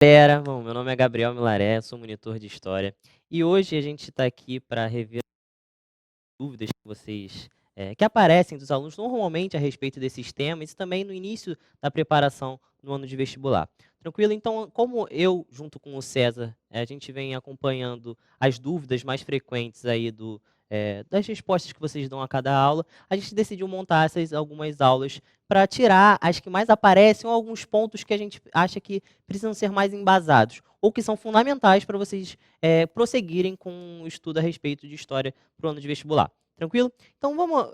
Galera, bom, meu nome é Gabriel Milaré, sou monitor de História e hoje a gente está aqui para rever dúvidas que vocês que aparecem dos alunos normalmente a respeito desses temas e também no início da preparação no ano de vestibular. Tranquilo? Então, como eu, junto com o César, a gente vem acompanhando as dúvidas mais frequentes aí das respostas que vocês dão a cada aula, a gente decidiu montar algumas aulas para tirar as que mais aparecem ou alguns pontos que a gente acha que precisam ser mais embasados ou que são fundamentais para vocês prosseguirem com o estudo a respeito de história para o ano de vestibular. Tranquilo? Então vamos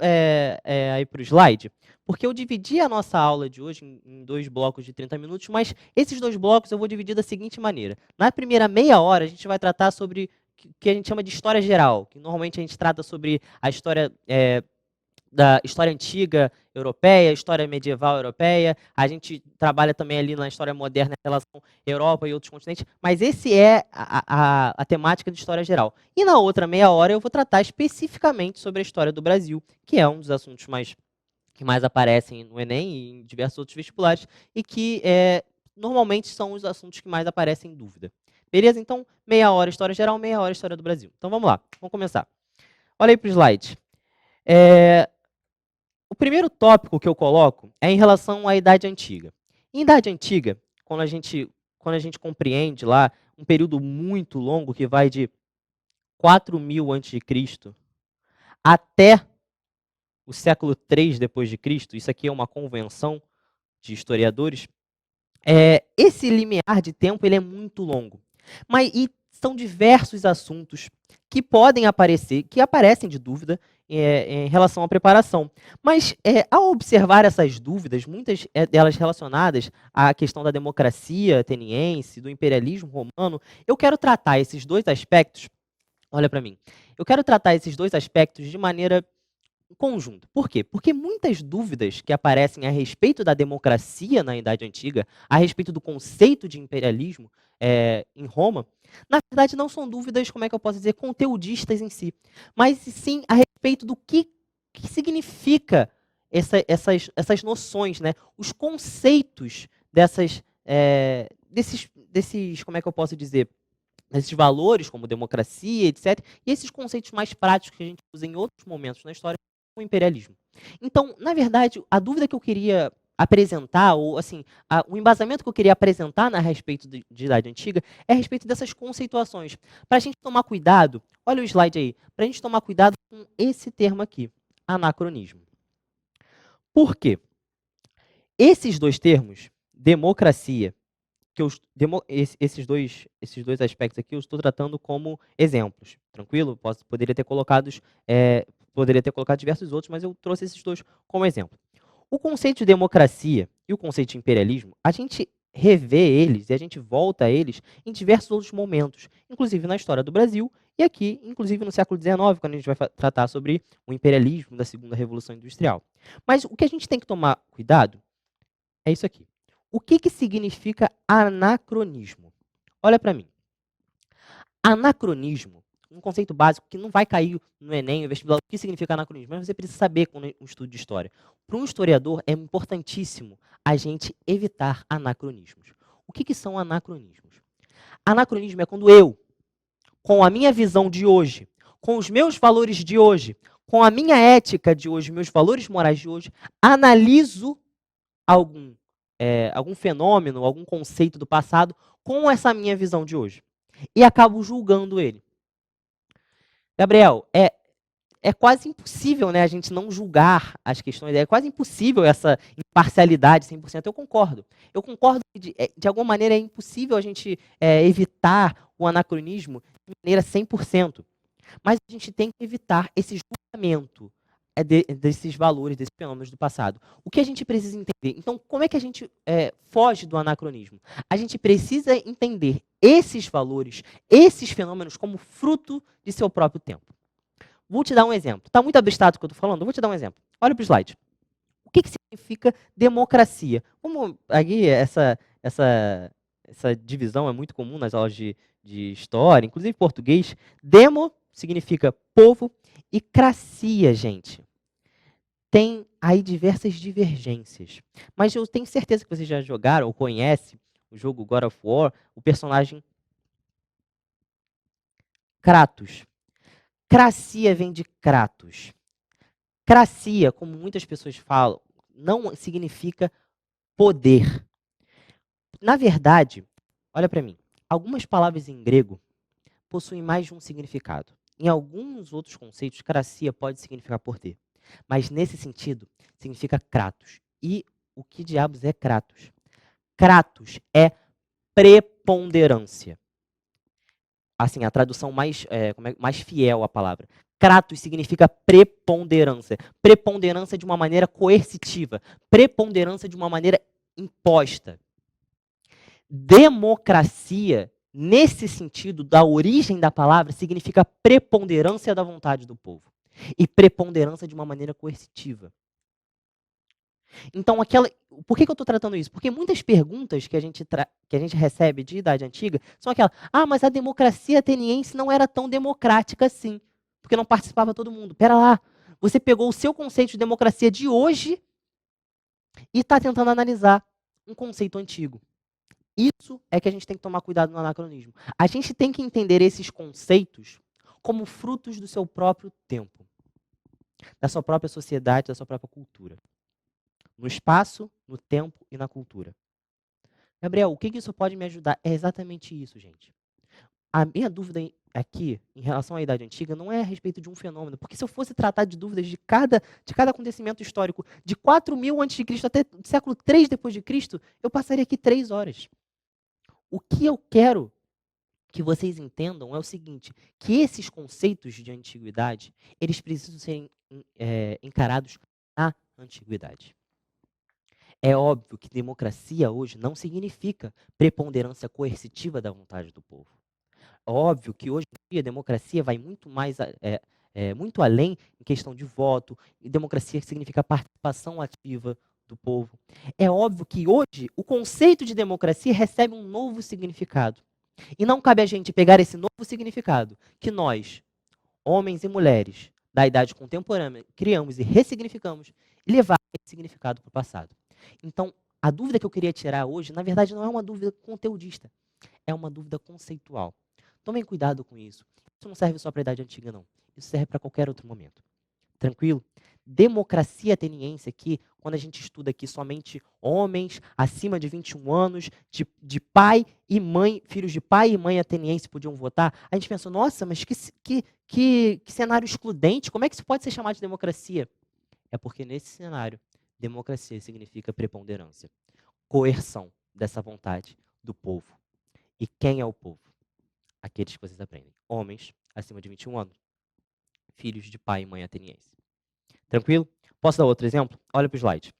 aí para o slide, porque eu dividi a nossa aula de hoje em 2 blocos de 30 minutos, mas esses 2 blocos eu vou dividir da seguinte maneira. Na primeira meia hora, a gente vai tratar sobre o que a gente chama de história geral, que normalmente a gente trata sobre a história da história antiga europeia, história medieval europeia, a gente trabalha também ali na história moderna em relação à Europa e outros continentes, mas esse é a temática de história geral. E na outra meia hora eu vou tratar especificamente sobre a história do Brasil, que é um dos assuntos que mais aparecem no Enem e em diversos outros vestibulares, e que normalmente são os assuntos que mais aparecem em dúvida. Beleza? Então, meia hora história geral, meia hora história do Brasil. Então vamos lá, vamos começar. Olha aí para o slide. O primeiro tópico que eu coloco é em relação à Idade Antiga. Em Idade Antiga, quando a gente compreende lá um período muito longo que vai de 4000 a.C. até o século 3 depois de Cristo, isso aqui é uma convenção de historiadores, esse limiar de tempo ele é muito longo. E são diversos assuntos que podem aparecer, que aparecem de dúvida em relação à preparação. Mas, ao observar essas dúvidas, muitas delas relacionadas à questão da democracia ateniense, do imperialismo romano, eu quero tratar esses 2 aspectos, olha para mim, eu quero tratar esses 2 aspectos de maneira conjunto. Por quê? Porque muitas dúvidas que aparecem a respeito da democracia na Idade Antiga, a respeito do conceito de imperialismo em Roma, na verdade não são dúvidas, como é que eu posso dizer, conteudistas em si, mas sim a respeito do que significa essas noções, né? Os conceitos desses, como é que eu posso dizer, esses valores como democracia, etc. E esses conceitos mais práticos que a gente usa em outros momentos na história, o imperialismo. Então, na verdade, a dúvida que eu queria apresentar, ou assim, o embasamento que eu queria apresentar a respeito de Idade Antiga é a respeito dessas conceituações. Para a gente tomar cuidado, olha o slide aí, para a gente tomar cuidado com esse termo aqui, anacronismo. Por quê? Esses 2 termos, democracia, esses dois aspectos aqui eu estou tratando como exemplos, tranquilo? Poderia ter colocado diversos outros, mas eu trouxe esses 2 como exemplo. O conceito de democracia e o conceito de imperialismo, a gente revê eles e a gente volta a eles em diversos outros momentos, inclusive na história do Brasil e aqui, inclusive no século XIX, quando a gente vai tratar sobre o imperialismo da Segunda Revolução Industrial. Mas o que a gente tem que tomar cuidado é isso aqui. O que significa anacronismo? Olha para mim. Anacronismo, um conceito básico que não vai cair no Enem, no vestibular, o que significa anacronismo, mas você precisa saber com um estudo de história. Para um historiador, é importantíssimo a gente evitar anacronismos. O que são anacronismos? Anacronismo é quando eu, com a minha visão de hoje, com os meus valores de hoje, com a minha ética de hoje, meus valores morais de hoje, analiso algum fenômeno, algum conceito do passado com essa minha visão de hoje. E acabo julgando ele. Gabriel, é quase impossível, né, a gente não julgar as questões, é quase impossível essa imparcialidade 100%. Eu concordo. Eu concordo que, de alguma maneira, é impossível a gente evitar o anacronismo de maneira 100%. Mas a gente tem que evitar esse julgamento desses valores, desses fenômenos do passado. O que a gente precisa entender? Então, como é que a gente foge do anacronismo? A gente precisa entender esses valores, esses fenômenos como fruto de seu próprio tempo. Vou te dar um exemplo. Está muito abstrato o que eu estou falando? Eu vou te dar um exemplo. Olha para o slide. O que significa democracia? Aqui, essa divisão é muito comum nas aulas de história, inclusive em português. Demo significa povo e cracia, gente. Tem aí diversas divergências. Mas eu tenho certeza que vocês já jogaram ou conhecem o jogo God of War, o personagem Kratos. Cracia vem de Kratos. Cracia, como muitas pessoas falam, não significa poder. Na verdade, olha para mim, algumas palavras em grego possuem mais de um significado. Em alguns outros conceitos, cracia pode significar poder. Mas nesse sentido, significa Kratos. E o que diabos é Kratos? Kratos é preponderância. Assim, a tradução mais fiel à palavra. Kratos significa preponderância. Preponderância de uma maneira coercitiva. Preponderância de uma maneira imposta. Democracia, nesse sentido, da origem da palavra, significa preponderância da vontade do povo. E preponderância de uma maneira coercitiva. Então, por que eu estou tratando isso? Porque muitas perguntas que a gente recebe de idade antiga são aquelas: ah, mas a democracia ateniense não era tão democrática assim, porque não participava todo mundo. Pera lá, você pegou o seu conceito de democracia de hoje e está tentando analisar um conceito antigo. Isso é que a gente tem que tomar cuidado no anacronismo. A gente tem que entender esses conceitos como frutos do seu próprio tempo, da sua própria sociedade, da sua própria cultura. No espaço, no tempo e na cultura. Gabriel, o que isso pode me ajudar? É exatamente isso, gente. A minha dúvida aqui, em relação à Idade Antiga, não é a respeito de um fenômeno, porque se eu fosse tratar de dúvidas de cada acontecimento histórico de 4.000 a.C. até século 3 depois de Cristo, eu passaria aqui 3 horas. O que eu quero que vocês entendam é o seguinte, que esses conceitos de antiguidade, eles precisam ser encarados na antiguidade. É óbvio que democracia hoje não significa preponderância coercitiva da vontade do povo. É óbvio que hoje em dia a democracia vai muito mais muito além em questão de voto, e democracia significa participação ativa do povo. É óbvio que hoje o conceito de democracia recebe um novo significado. E não cabe a gente pegar esse novo significado que nós, homens e mulheres da idade contemporânea, criamos e ressignificamos e levar esse significado para o passado. Então, a dúvida que eu queria tirar hoje, na verdade, não é uma dúvida conteudista, é uma dúvida conceitual. Tomem cuidado com isso. Isso não serve só para a Idade Antiga, não. Isso serve para qualquer outro momento. Tranquilo? Democracia ateniense aqui, quando a gente estuda aqui somente homens acima de 21 anos, de pai e mãe, filhos de pai e mãe ateniense podiam votar, a gente pensa, nossa, mas que cenário excludente, como é que isso pode ser chamado de democracia? É porque nesse cenário, democracia significa preponderância, coerção dessa vontade do povo. E quem é o povo? Aqueles que vocês aprendem. Homens acima de 21 anos, filhos de pai e mãe ateniense. Tranquilo? Posso dar outro exemplo? Olha para o slide.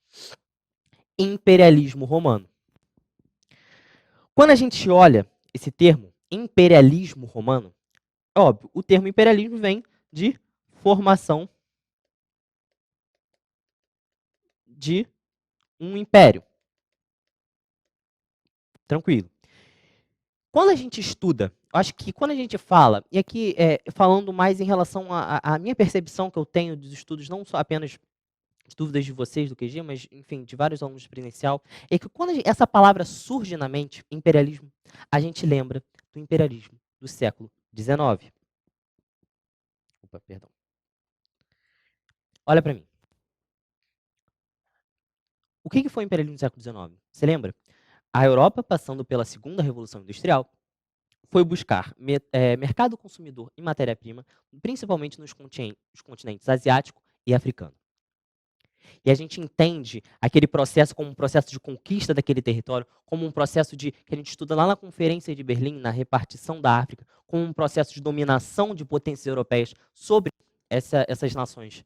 Imperialismo romano. Quando a gente olha esse termo, imperialismo romano, é óbvio, o termo imperialismo vem de formação de um império. Tranquilo. Quando a gente estuda, eu acho que quando a gente fala, e aqui falando mais em relação à minha percepção que eu tenho dos estudos, não só apenas dúvidas de vocês do QG, mas, enfim, de vários alunos de presencial, é que quando essa palavra surge na mente, imperialismo, a gente lembra do imperialismo do século XIX. Opa, perdão. Olha para mim. O que foi o imperialismo do século XIX? Você lembra? A Europa, passando pela segunda revolução industrial, foi buscar mercado consumidor em matéria-prima, principalmente nos continentes asiático e africano. E a gente entende aquele processo como um processo de conquista daquele território, como um processo que a gente estuda lá na Conferência de Berlim, na repartição da África, como um processo de dominação de potências europeias sobre essas nações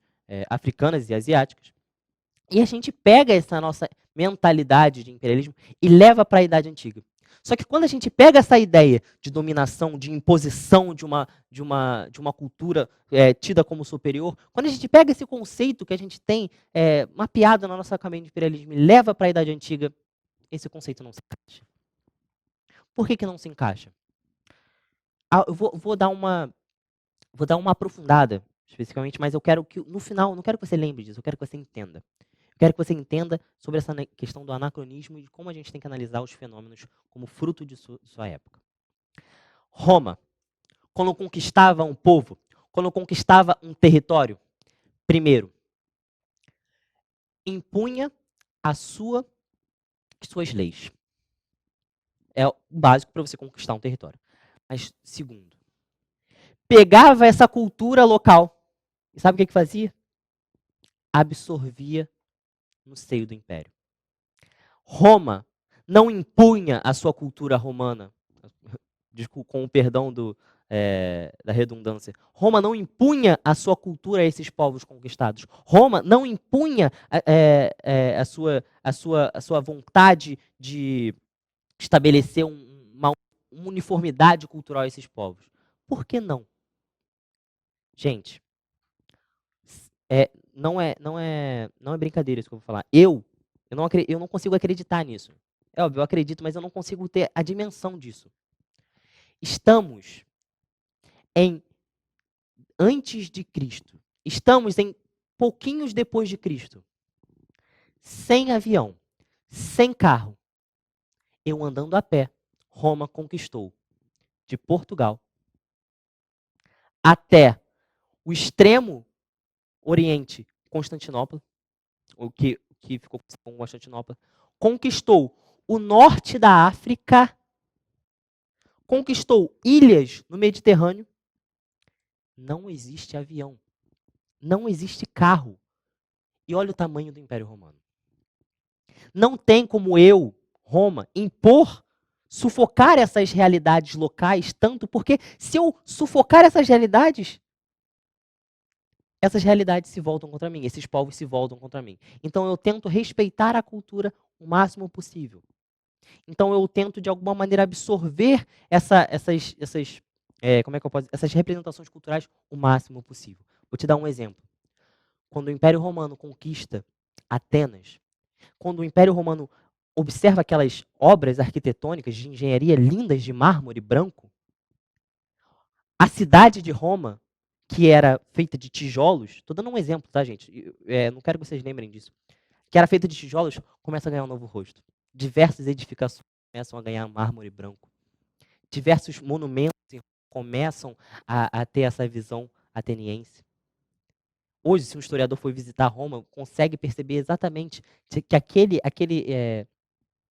africanas e asiáticas. E a gente pega essa nossa mentalidade de imperialismo e leva para a Idade Antiga. Só que quando a gente pega essa ideia de dominação, de imposição de uma cultura tida como superior, quando a gente pega esse conceito que a gente tem mapeado na nossa caminho de imperialismo e leva para a Idade Antiga, esse conceito não se encaixa. Por que não se encaixa? Eu vou dar uma aprofundada, especificamente, mas eu quero que, no final, não quero que você lembre disso, eu quero que você entenda. Quero que você entenda sobre essa questão do anacronismo e de como a gente tem que analisar os fenômenos como fruto de sua época. Roma, quando conquistava um povo, quando conquistava um território, primeiro, impunha suas leis. É o básico para você conquistar um território. Mas, segundo, pegava essa cultura local e sabe o que fazia? Absorvia no seio do império. Roma não impunha a sua cultura romana, com o perdão da redundância. Roma não impunha a sua cultura a esses povos conquistados. Roma não impunha a sua vontade de estabelecer uma uniformidade cultural a esses povos. Por que não? Gente, não é brincadeira isso que eu vou falar. Eu não consigo acreditar nisso. É óbvio, eu acredito, mas eu não consigo ter a dimensão disso. Estamos em antes de Cristo. Estamos em pouquinhos depois de Cristo. Sem avião, sem carro. Eu andando a pé, Roma conquistou de Portugal até o extremo Oriente, Constantinopla, o que ficou com Constantinopla, conquistou o norte da África, conquistou ilhas no Mediterrâneo. Não existe avião, não existe carro. E olha o tamanho do Império Romano. Não tem como eu, Roma, impor, sufocar essas realidades locais tanto, porque se eu sufocar essas realidades se voltam contra mim, esses povos se voltam contra mim. Então eu tento respeitar a cultura o máximo possível. Então eu tento de alguma maneira absorver essas representações culturais o máximo possível. Vou te dar um exemplo. Quando o Império Romano conquista Atenas, quando o Império Romano observa aquelas obras arquitetônicas de engenharia lindas de mármore branco, a cidade de Roma, que era feita de tijolos, estou dando um exemplo, tá, gente? Não quero que vocês lembrem disso. Que era feita de tijolos, começa a ganhar um novo rosto. Diversas edificações começam a ganhar mármore branco. Diversos monumentos começam a ter essa visão ateniense. Hoje, se um historiador for visitar Roma, consegue perceber exatamente que aquele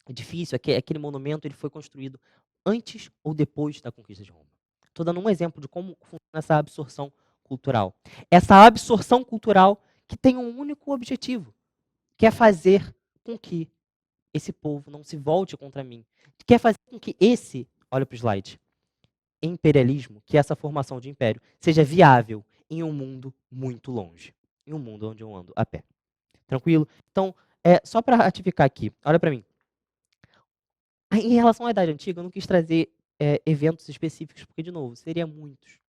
edifício, aquele monumento, ele foi construído antes ou depois da conquista de Roma. Estou dando um exemplo de como funciona essa absorção cultural. Essa absorção cultural que tem um único objetivo, que é fazer com que esse povo não se volte contra mim. Que é fazer com que olha para o slide, imperialismo, que é essa formação de império, seja viável em um mundo muito longe. Em um mundo onde eu ando a pé. Tranquilo? Então, só para ratificar aqui, olha para mim. Em relação à Idade Antiga, eu não quis trazer eventos específicos, porque, de novo, seria muitos.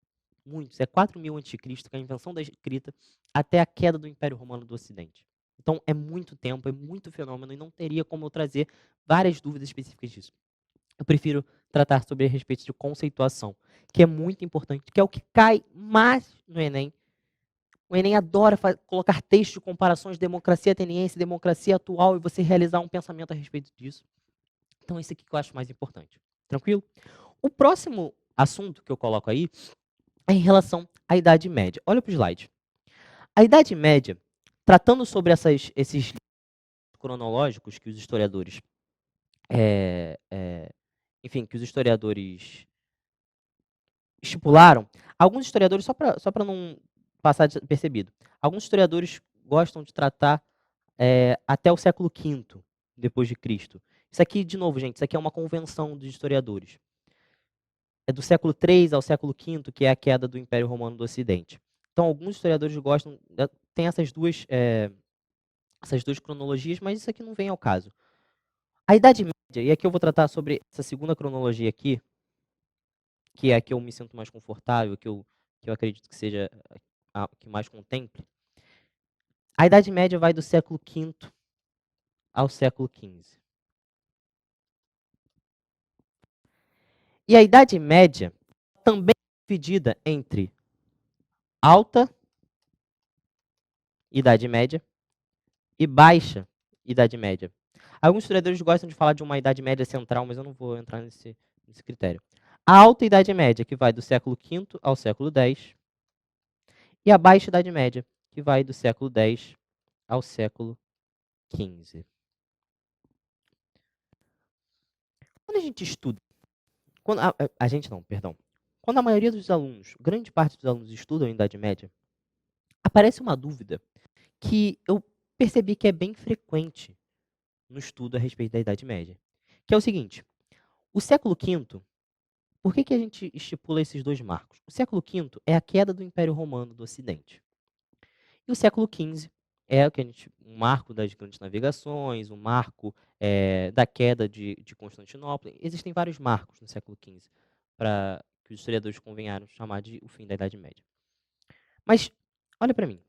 É 4.000 a.C., que é a invenção da escrita, até a queda do Império Romano do Ocidente. Então, é muito tempo, é muito fenômeno, e não teria como eu trazer várias dúvidas específicas disso. Eu prefiro tratar sobre a respeito de conceituação, que é muito importante, que é o que cai mais no Enem. O Enem adora colocar textos de comparações de democracia ateniense, democracia atual, e você realizar um pensamento a respeito disso. Então, esse aqui que eu acho mais importante. Tranquilo? O próximo assunto que eu coloco aí é em relação à Idade Média. Olha para o slide. A Idade Média, tratando sobre esses cronológicos que os historiadores, que os historiadores estipularam, alguns historiadores, só para não passar despercebido, alguns historiadores gostam de tratar até o século V depois de Cristo. Isso aqui, de novo, gente, isso aqui é uma convenção dos historiadores. É do século III ao século V, que é a queda do Império Romano do Ocidente. Então, alguns historiadores gostam, tem essas duas cronologias, mas isso aqui não vem ao caso. A Idade Média, e aqui eu vou tratar sobre essa segunda cronologia aqui, que é a que eu me sinto mais confortável, que eu acredito que seja a que mais contemple. A Idade Média vai do século V ao século XV. E a Idade Média também é dividida entre Alta Idade Média e baixa Idade Média. Alguns historiadores gostam de falar de uma Idade Média central, mas eu não vou entrar nesse critério. A Alta Idade Média, que vai do século V ao século X, e a Baixa Idade Média, que vai do século X ao século XV. Quando a gente estuda, quando a gente não, perdão. Quando a maioria dos alunos, grande parte dos alunos estudam em Idade Média, aparece uma dúvida que eu percebi que é bem frequente no estudo a respeito da Idade Média, que é o seguinte: o século V, por que a gente estipula esses dois marcos? O século V é a queda do Império Romano do Ocidente. E o século XV é o que um marco das grandes navegações, um marco da queda de Constantinopla. Existem vários marcos no século XV para que os historiadores convenharam chamar de o fim da Idade Média. Mas, olha para mim.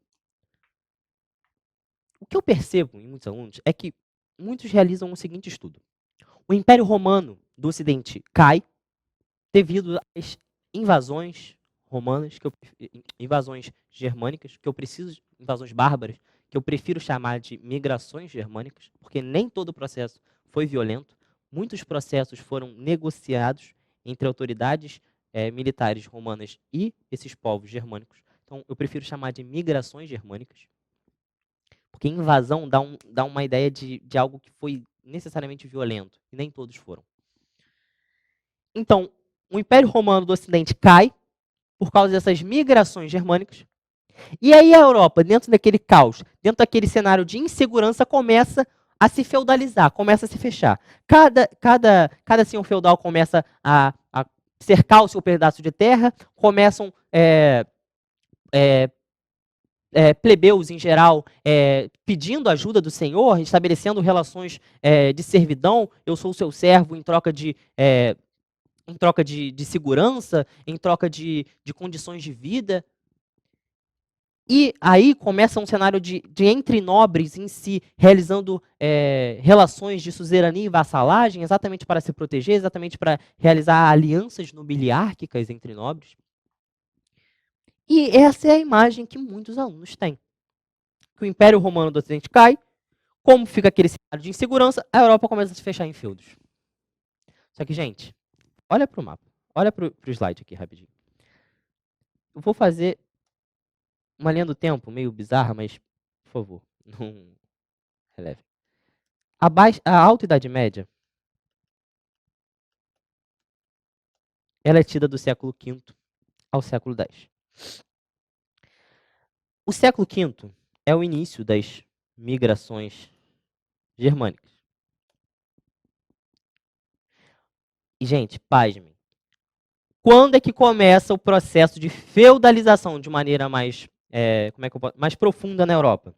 O que eu percebo em muitos alunos é que muitos realizam o seguinte estudo. O Império Romano do Ocidente cai devido às invasões romanas, invasões germânicas, invasões bárbaras, que eu prefiro chamar de migrações germânicas, porque nem todo o processo foi violento. Muitos processos foram negociados entre autoridades militares romanas e esses povos germânicos. Então, eu prefiro chamar de migrações germânicas, porque invasão dá uma ideia de algo que foi necessariamente violento, e nem todos foram. Então, o Império Romano do Ocidente cai por causa dessas migrações germânicas. E aí a Europa, dentro daquele caos, dentro daquele cenário de insegurança, começa a se feudalizar, começa a se fechar. Cada senhor feudal começa a cercar o seu pedaço de terra, começam plebeus, em geral, pedindo ajuda do senhor, estabelecendo relações de servidão. Eu sou o seu servo em troca de segurança, em troca de condições de vida. E aí começa um cenário de entre nobres em si, realizando relações de suzerania e vassalagem, exatamente para se proteger, exatamente para realizar alianças nobiliárquicas entre nobres. E essa é a imagem que muitos alunos têm. Que o Império Romano do Ocidente cai, como fica aquele cenário de insegurança, a Europa começa a se fechar em feudos. Só que, gente, olha para o mapa. Olha para o slide aqui, rapidinho. Eu vou fazer uma linha do tempo meio bizarra, mas, por favor, não releve. A Alta Idade Média, ela é tida do século V ao século X. O século V é o início das migrações germânicas. E, gente, pasmem. Quando é que começa o processo de feudalização de maneira mais, mais profunda na Europa?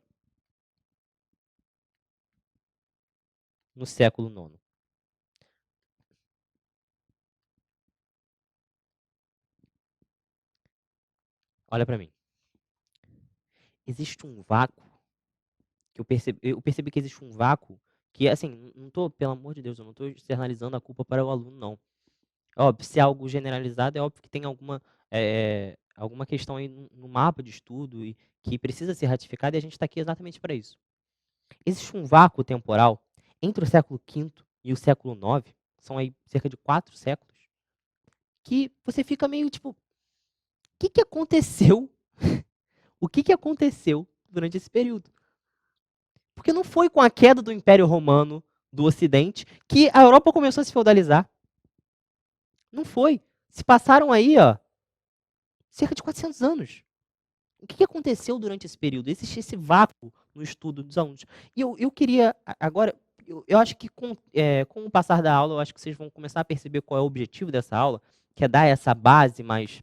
No século IX. Olha para mim. Existe um vácuo, que eu percebi que existe um vácuo, que, assim, não estou, pelo amor de Deus, eu não estou externalizando a culpa para o aluno, não. Óbvio, se é algo generalizado, é óbvio que tem alguma questão aí no mapa de estudo e que precisa ser ratificada, e a gente está aqui exatamente para isso. Existe um vácuo temporal entre o século V e o século IX, são aí cerca de 4 séculos, que você fica meio tipo, o que aconteceu? O que aconteceu durante esse período? Porque não foi com a queda do Império Romano do Ocidente que a Europa começou a se feudalizar. Não foi. Se passaram aí, cerca de 400 anos. O que aconteceu durante esse período? Existe esse vácuo no estudo dos alunos. E eu queria, agora, eu acho que com o passar da aula, eu acho que vocês vão começar a perceber qual é o objetivo dessa aula, que é dar essa base mais,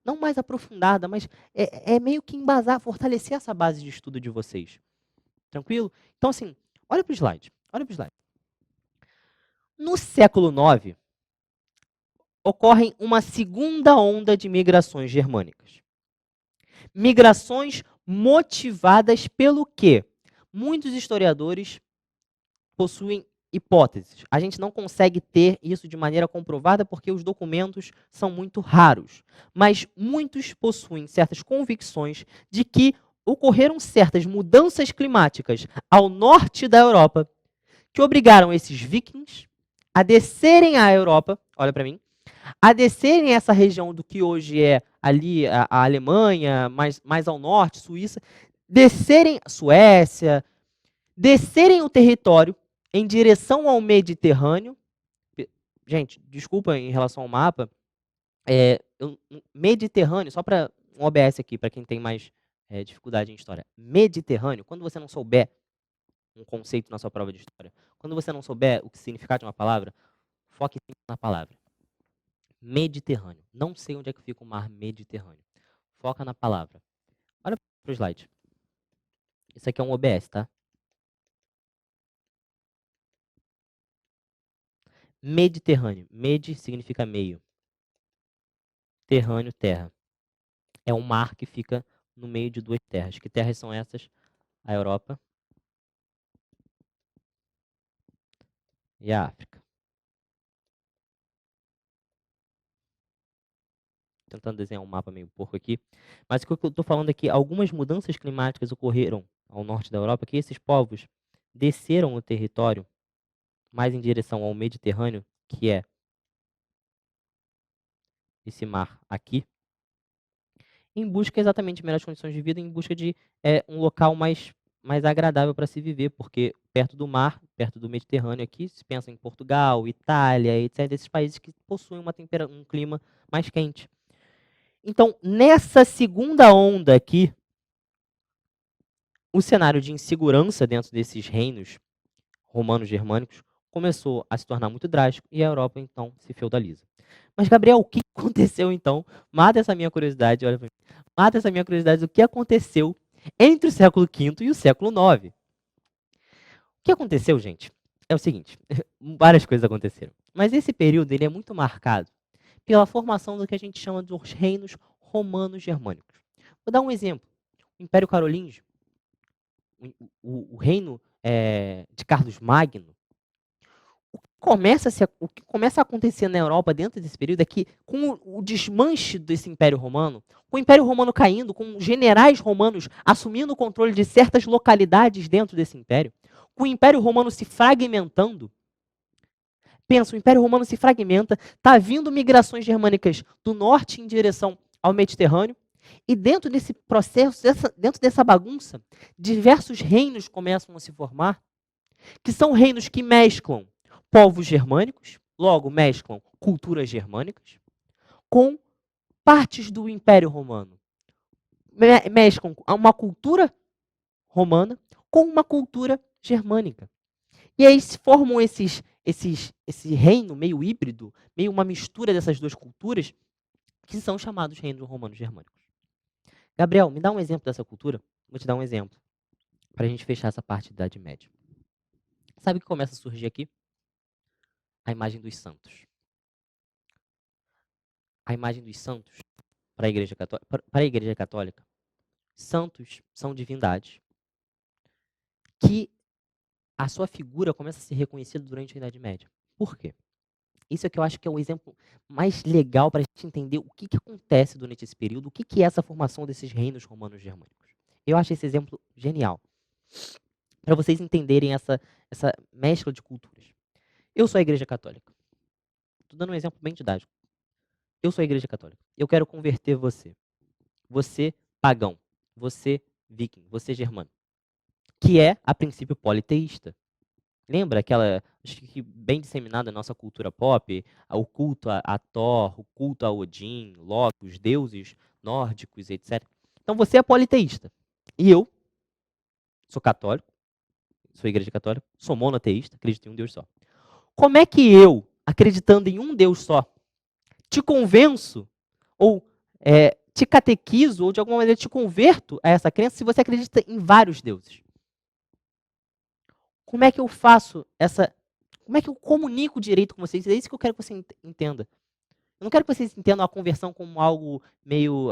não mais aprofundada, mas é meio que embasar, fortalecer essa base de estudo de vocês. Tranquilo? Então, assim, olha para o slide. Olha para o slide. No século IX, ocorre uma segunda onda de migrações germânicas. Migrações motivadas pelo quê? Muitos historiadores possuem hipóteses. A gente não consegue ter isso de maneira comprovada porque os documentos são muito raros. Mas muitos possuem certas convicções de que ocorreram certas mudanças climáticas ao norte da Europa que obrigaram esses vikings a descerem à Europa, olha para mim, a descerem essa região do que hoje é ali a Alemanha, mais ao norte, Suíça, descerem Suécia, descerem o território em direção ao Mediterrâneo. Gente, desculpa em relação ao mapa, Mediterrâneo, só para um OBS aqui, para quem tem mais dificuldade em história. Mediterrâneo, quando você não souber um conceito na sua prova de história, quando você não souber o que significa de uma palavra, foque na palavra. Mediterrâneo. Não sei onde é que fica o mar Mediterrâneo. Foca na palavra. Olha para o slide. Isso aqui é um OBS, tá? Mediterrâneo. Med significa meio. Terrâneo, terra. É um mar que fica no meio de duas terras. Que terras são essas? A Europa e a África. Tentando desenhar um mapa meio porco aqui. Mas o que eu estou falando aqui, algumas mudanças climáticas ocorreram ao norte da Europa, que esses povos desceram o território mais em direção ao Mediterrâneo, que é esse mar aqui, em busca exatamente de melhores condições de vida, em busca de um local mais agradável para se viver, porque perto do mar, perto do Mediterrâneo aqui, se pensa em Portugal, Itália, etc., esses países que possuem um clima mais quente. Então, nessa segunda onda aqui, o cenário de insegurança dentro desses reinos romanos germânicos começou a se tornar muito drástico e a Europa, então, se feudaliza. Mas, Gabriel, o que aconteceu, então? Mata essa minha curiosidade, olha pra mim. Mata essa minha curiosidade do que aconteceu entre o século V e o século IX. O que aconteceu, gente, é o seguinte, várias coisas aconteceram. Mas esse período ele é muito marcado pela formação do que a gente chama dos reinos romanos germânicos. Vou dar um exemplo. O Império Carolíngio, o reino de Carlos Magno, o que começa a acontecer na Europa dentro desse período é que, com o desmanche desse Império Romano, com o Império Romano caindo, com generais romanos assumindo o controle de certas localidades dentro desse Império, com o Império Romano se fragmentando, pensa, o Império Romano se fragmenta, está vindo migrações germânicas do norte em direção ao Mediterrâneo, e dentro desse processo, dentro dessa bagunça, diversos reinos começam a se formar, que são reinos que mesclam povos germânicos, logo mesclam culturas germânicas, com partes do Império Romano. Mesclam uma cultura romana com uma cultura germânica. E aí se formam esse reino meio híbrido, meio uma mistura dessas duas culturas, que são chamados reinos romanos germânicos. Gabriel, me dá um exemplo dessa cultura? Vou te dar um exemplo, para a gente fechar essa parte da Idade Média. Sabe o que começa a surgir aqui? A imagem dos santos. A imagem dos santos, para a Igreja Católica, santos são divindades que a sua figura começa a ser reconhecida durante a Idade Média. Por quê? Isso é que eu acho que é o exemplo mais legal para a gente entender o que acontece durante esse período, o que é essa formação desses reinos romanos germânicos. Eu acho esse exemplo genial, para vocês entenderem essa mescla de culturas. Eu sou a Igreja Católica. Estou dando um exemplo bem didático. Eu sou a Igreja Católica. Eu quero converter você. Você, pagão. Você, viking. Você, germano. Que é, a princípio, politeísta. Lembra aquela, acho que bem disseminada na nossa cultura pop, o culto a Thor, o culto a Odin, Loki, os deuses nórdicos, etc. Então você é politeísta. E eu sou católico, sou igreja católica, sou monoteísta, acredito em um Deus só. Como é que eu, acreditando em um Deus só, te convenço, ou te catequizo, ou de alguma maneira te converto a essa crença se você acredita em vários deuses? Como é que eu faço como é que eu comunico direito com vocês? É isso que eu quero que você entenda. Eu não quero que vocês entendam a conversão como algo meio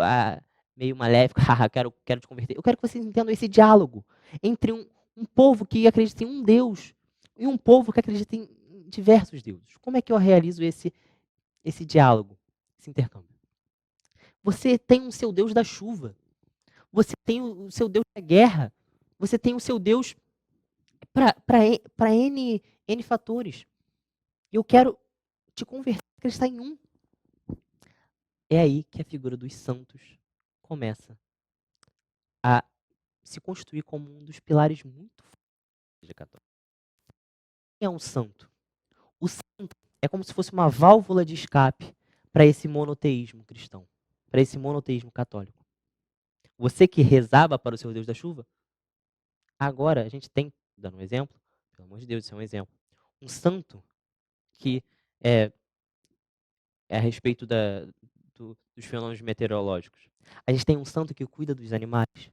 maléfico, quero te converter. Eu quero que vocês entendam esse diálogo entre um povo que acredita em um Deus e um povo que acredita em diversos deuses. Como é que eu realizo esse diálogo, esse intercâmbio? Você tem o seu Deus da chuva. Você tem o seu Deus da guerra. Você tem o seu Deus para N fatores. E eu quero te converter a acreditar em um. É aí que a figura dos santos começa a se constituir como um dos pilares muito fortes da Igreja Católica. Quem é um santo? O santo é como se fosse uma válvula de escape para esse monoteísmo cristão, para esse monoteísmo católico. Você que rezava para o seu Deus da chuva, agora a gente tem, dando um exemplo, pelo amor de Deus, isso é um exemplo, um santo que é a respeito dos fenômenos meteorológicos. A gente tem um santo que cuida dos animais.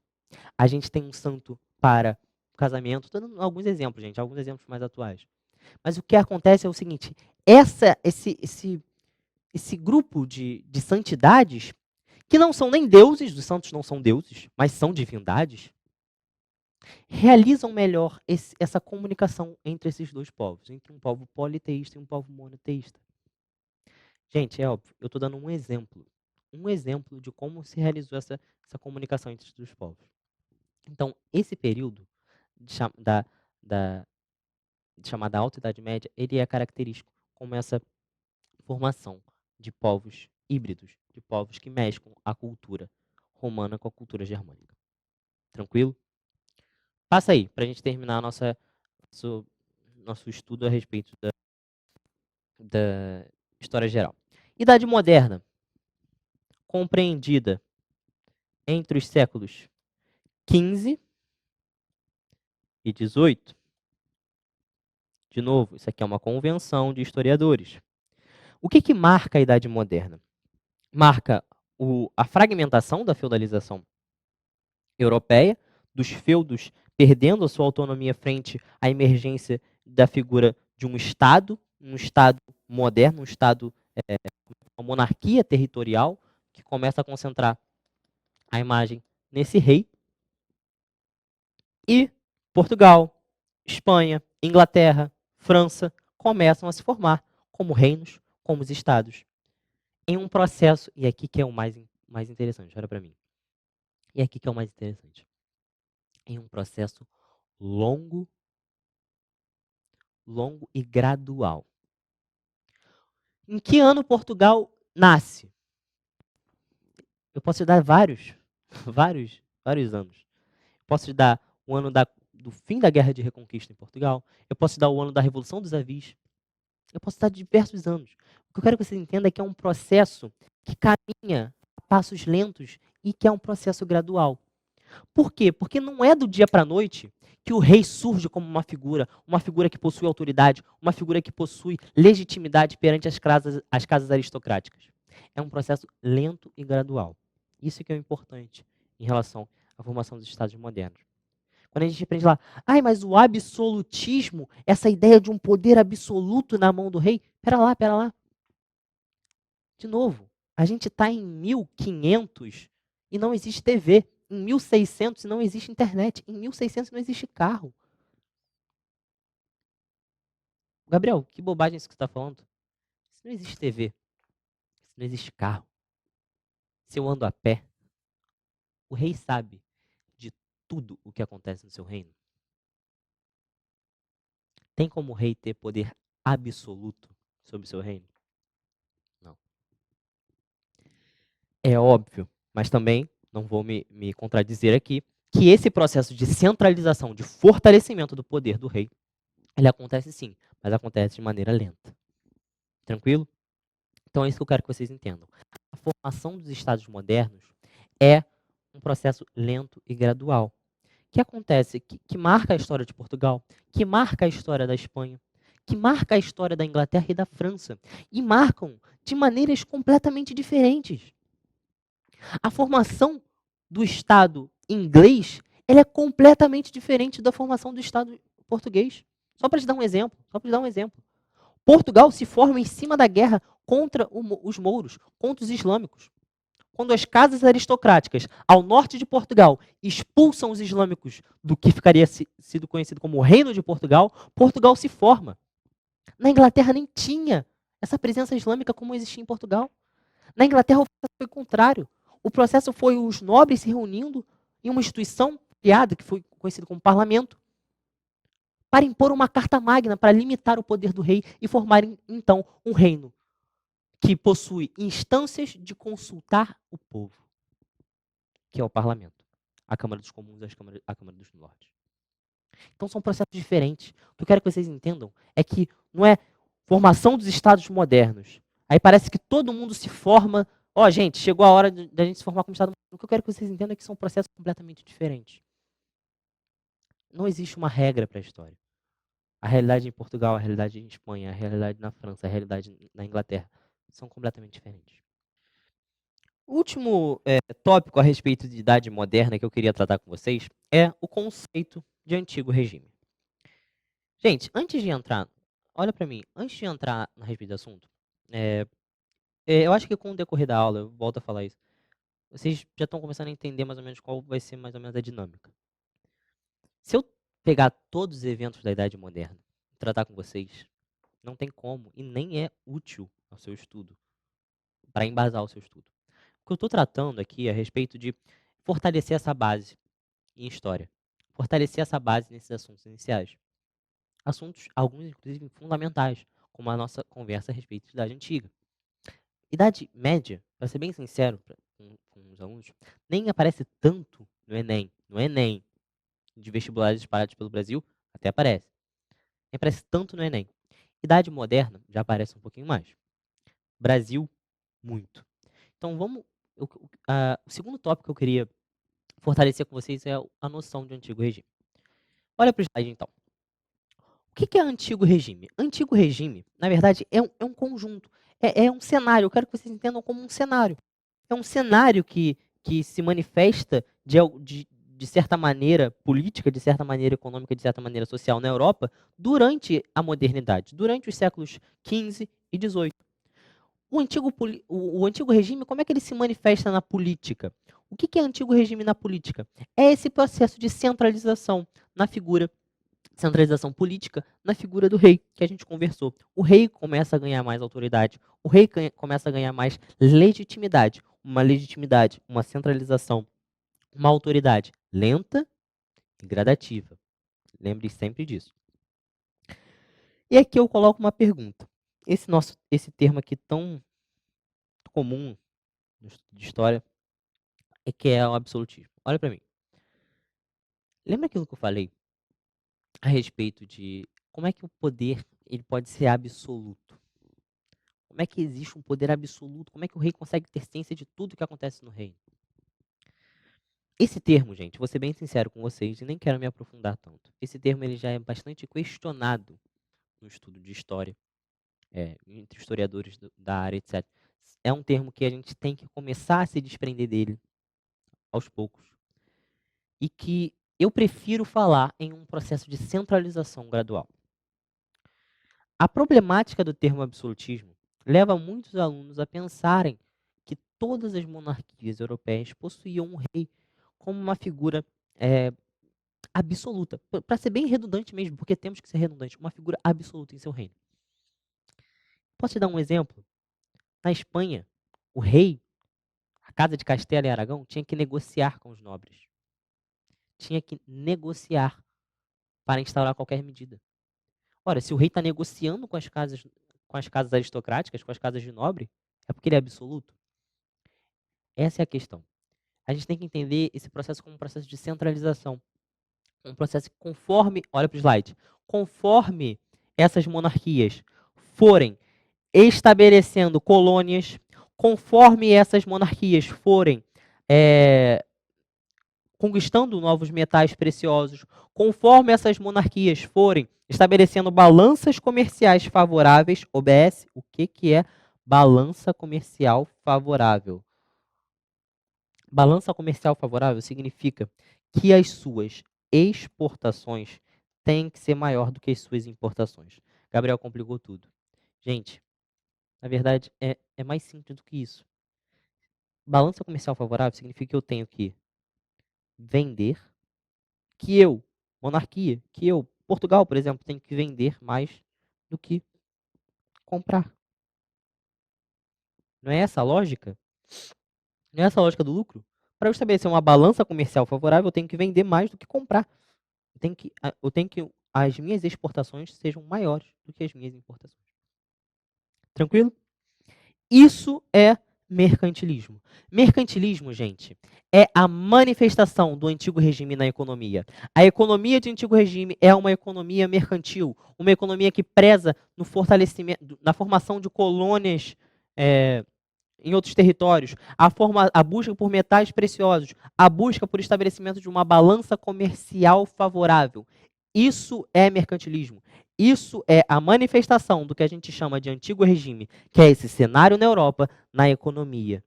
A gente tem um santo para o casamento. Estou dando alguns exemplos, gente, alguns exemplos mais atuais. Mas o que acontece é o seguinte: esse grupo de santidades, que não são nem deuses, os santos não são deuses, mas são divindades, realizam melhor essa comunicação entre esses dois povos, entre um povo politeísta e um povo monoteísta. Gente, é óbvio, eu estou dando um exemplo de como se realizou essa comunicação entre os dois povos. Então, esse período da chamada Alta Idade Média, ele é característico como essa formação de povos híbridos, de povos que mesclam a cultura romana com a cultura germânica. Tranquilo? Passa aí, para a gente terminar nosso estudo a respeito da história geral. Idade Moderna, compreendida entre os séculos XV e XVIII. De novo, isso aqui é uma convenção de historiadores. O que marca a Idade Moderna? Marca a fragmentação da feudalização europeia, dos feudos perdendo a sua autonomia frente à emergência da figura de um Estado moderno, uma monarquia territorial, que começa a concentrar a imagem nesse rei. E Portugal, Espanha, Inglaterra, França começam a se formar como reinos, como os estados, em um processo, e aqui que é o mais interessante, olha para mim. E aqui que é o mais interessante. Em um processo longo e gradual. Em que ano Portugal nasce? Eu posso te dar vários anos. Posso te dar o ano do fim da Guerra de Reconquista em Portugal. Eu posso te dar o ano da Revolução dos Avis. Eu posso te dar diversos anos. O que eu quero que você entenda é que é um processo que caminha a passos lentos e que é um processo gradual. Por quê? Porque não é do dia para a noite que o rei surge como uma figura que possui autoridade, uma figura que possui legitimidade perante as casas aristocráticas. É um processo lento e gradual. Isso que é o importante em relação à formação dos estados modernos. Quando a gente aprende lá, mas o absolutismo, essa ideia de um poder absoluto na mão do rei, pera lá. De novo, a gente está em 1500 e não existe TV. Em 1600 não existe internet. Em 1600 não existe carro. Gabriel, que bobagem isso que você está falando. Se não existe TV, se não existe carro, se eu ando a pé, o rei sabe de tudo o que acontece no seu reino. Tem como o rei ter poder absoluto sobre o seu reino? Não. É óbvio, mas também não vou me contradizer aqui, que esse processo de centralização, de fortalecimento do poder do rei, ele acontece sim, mas acontece de maneira lenta. Tranquilo? Então é isso que eu quero que vocês entendam. A formação dos estados modernos é um processo lento e gradual. Que acontece, que marca a história de Portugal, que marca a história da Espanha, que marca a história da Inglaterra e da França, e marcam de maneiras completamente diferentes. A formação do Estado inglês, ela é completamente diferente da formação do Estado português. Só para te dar um exemplo, Portugal se forma em cima da guerra contra os mouros, contra os islâmicos. Quando as casas aristocráticas ao norte de Portugal expulsam os islâmicos do que ficaria sido conhecido como o Reino de Portugal, Portugal se forma. Na Inglaterra nem tinha essa presença islâmica como existia em Portugal. Na Inglaterra o processo foi o contrário. O processo foi os nobres se reunindo em uma instituição criada, que foi conhecida como parlamento, para impor uma carta magna para limitar o poder do rei e formar, então, um reino que possui instâncias de consultar o povo, que é o parlamento, a Câmara dos Comuns e a Câmara dos Lordes. Então são processos diferentes. O que eu quero que vocês entendam é que não é formação dos estados modernos. Aí parece que todo mundo se forma. Ó, gente, chegou a hora da gente se formar como estado moderno. O que eu quero que vocês entendam é que são processos completamente diferentes. Não existe uma regra para a história. A realidade em Portugal, a realidade em Espanha, a realidade na França, a realidade na Inglaterra são completamente diferentes. O último tópico a respeito de idade moderna que eu queria tratar com vocês é o conceito de antigo regime. Gente, antes de entrar, olha para mim, antes de entrar a respeito do assunto, eu acho que com o decorrer da aula, eu volto a falar isso, vocês já estão começando a entender mais ou menos qual vai ser mais ou menos a dinâmica. Se eu pegar todos os eventos da Idade Moderna e tratar com vocês, não tem como e nem é útil ao seu estudo, para embasar o seu estudo. O que eu estou tratando aqui é a respeito de fortalecer essa base em história, fortalecer essa base nesses assuntos iniciais. Assuntos, alguns inclusive fundamentais, como a nossa conversa a respeito da Idade Antiga. Idade Média, para ser bem sincero com os alunos, nem aparece tanto no Enem. No Enem, de vestibulares espalhados pelo Brasil, até aparece. Nem aparece tanto no Enem. Idade Moderna já aparece um pouquinho mais. Brasil, muito. Então vamos. O segundo tópico que eu queria fortalecer com vocês é a noção de antigo regime. Olha para o slide então. O que é antigo regime? Antigo regime, na verdade, é um conjunto, é um cenário. Eu quero que vocês entendam como um cenário. É um cenário que se manifesta de certa maneira política, de certa maneira econômica, de certa maneira social na Europa durante a modernidade, durante os séculos XV e XVIII. O antigo regime, como é que ele se manifesta na política? O que é antigo regime na política? É esse processo de centralização na figura centralização política na figura do rei, que a gente conversou. O rei começa a ganhar mais autoridade, o rei começa a ganhar mais legitimidade. Uma legitimidade, uma centralização, uma autoridade lenta e gradativa. Lembre sempre disso. E aqui eu coloco uma pergunta. Esse termo aqui tão comum no estudo de história é que é o absolutismo. Olha para mim. Lembra aquilo que eu falei a respeito de como é que o poder ele pode ser absoluto? Como é que existe um poder absoluto? Como é que o rei consegue ter ciência de tudo que acontece no reino? Esse termo, gente, vou ser bem sincero com vocês e nem quero me aprofundar tanto. Esse termo ele já é bastante questionado no estudo de história, entre historiadores da área, etc. É um termo que a gente tem que começar a se desprender dele aos poucos. E que eu prefiro falar em um processo de centralização gradual. A problemática do termo absolutismo leva muitos alunos a pensarem que todas as monarquias europeias possuíam um rei como uma figura absoluta. Para ser bem redundante mesmo, porque temos que ser redundante, uma figura absoluta em seu reino. Posso te dar um exemplo? Na Espanha, o rei, a Casa de Castela e Aragão, tinha que negociar com os nobres. Tinha que negociar para instaurar qualquer medida. Ora, se o rei está negociando com as casas aristocráticas, com as casas de nobre, é porque ele é absoluto? Essa é a questão. A gente tem que entender esse processo como um processo de centralização. Um processo que conforme, olha para o slide, conforme essas monarquias forem estabelecendo colônias, conforme essas monarquias forem conquistando novos metais preciosos, conforme essas monarquias forem estabelecendo balanças comerciais favoráveis, OBS, o que é balança comercial favorável? Balança comercial favorável significa que as suas exportações têm que ser maior do que as suas importações. Gabriel complicou tudo. Gente, na verdade, é mais simples do que isso. Balança comercial favorável significa que eu tenho que vender, que eu, monarquia, que eu, Portugal, por exemplo, tenho que vender mais do que comprar. Não é essa a lógica? Não é essa a lógica do lucro? Para eu estabelecer uma balança comercial favorável, eu tenho que vender mais do que comprar. Eu tenho que as minhas exportações sejam maiores do que as minhas importações. Tranquilo? Isso é mercantilismo. Mercantilismo, gente, é a manifestação do antigo regime na economia. A economia de antigo regime é uma economia mercantil, uma economia que preza no fortalecimento, na formação de colônias em outros territórios, a busca por metais preciosos, a busca por estabelecimento de uma balança comercial favorável. Isso é mercantilismo. Isso é a manifestação do que a gente chama de antigo regime, que é esse cenário na Europa, na economia,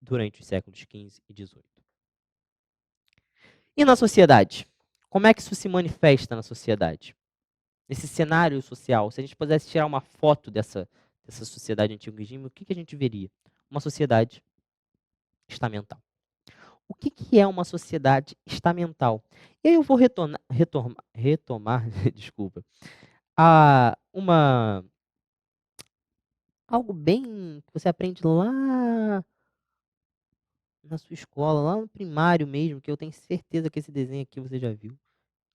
durante os séculos XV e XVIII. E na sociedade? Como é que isso se manifesta na sociedade? Nesse cenário social, se a gente pudesse tirar uma foto dessa sociedade antigo regime, o que a gente veria? Uma sociedade estamental. O que é uma sociedade estamental? E aí eu vou retomar, desculpa, a algo bem que você aprende lá na sua escola, lá no primário mesmo, que eu tenho certeza que esse desenho aqui você já viu,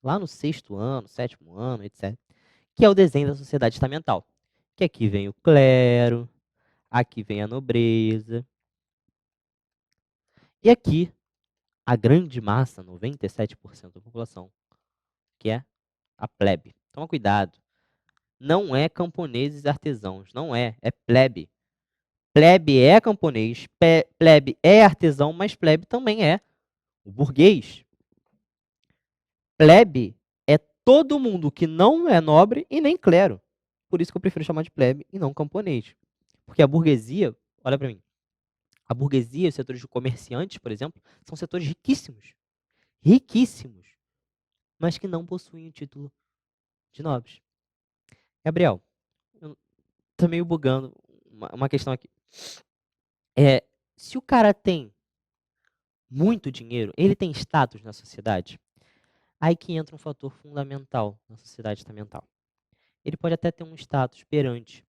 lá no 6º ano, 7º ano, etc., que é o desenho da sociedade estamental. Que aqui vem o clero, aqui vem a nobreza, e aqui a grande massa, 97% da população, que é a plebe. Toma cuidado. Não é camponeses e artesãos, não é, é plebe. Plebe é camponês, plebe é artesão, mas plebe também é o burguês. Plebe é todo mundo que não é nobre e nem clero. Por isso que eu prefiro chamar de plebe e não camponês. Porque a burguesia, olha para mim, a burguesia e os setores de comerciantes, por exemplo, são setores riquíssimos. Riquíssimos. Mas que não possuem o título de nobres. Gabriel, eu tô meio bugando uma questão aqui. Se o cara tem muito dinheiro, ele tem status na sociedade, aí que entra um fator fundamental na sociedade estamental. Ele pode até ter um status perante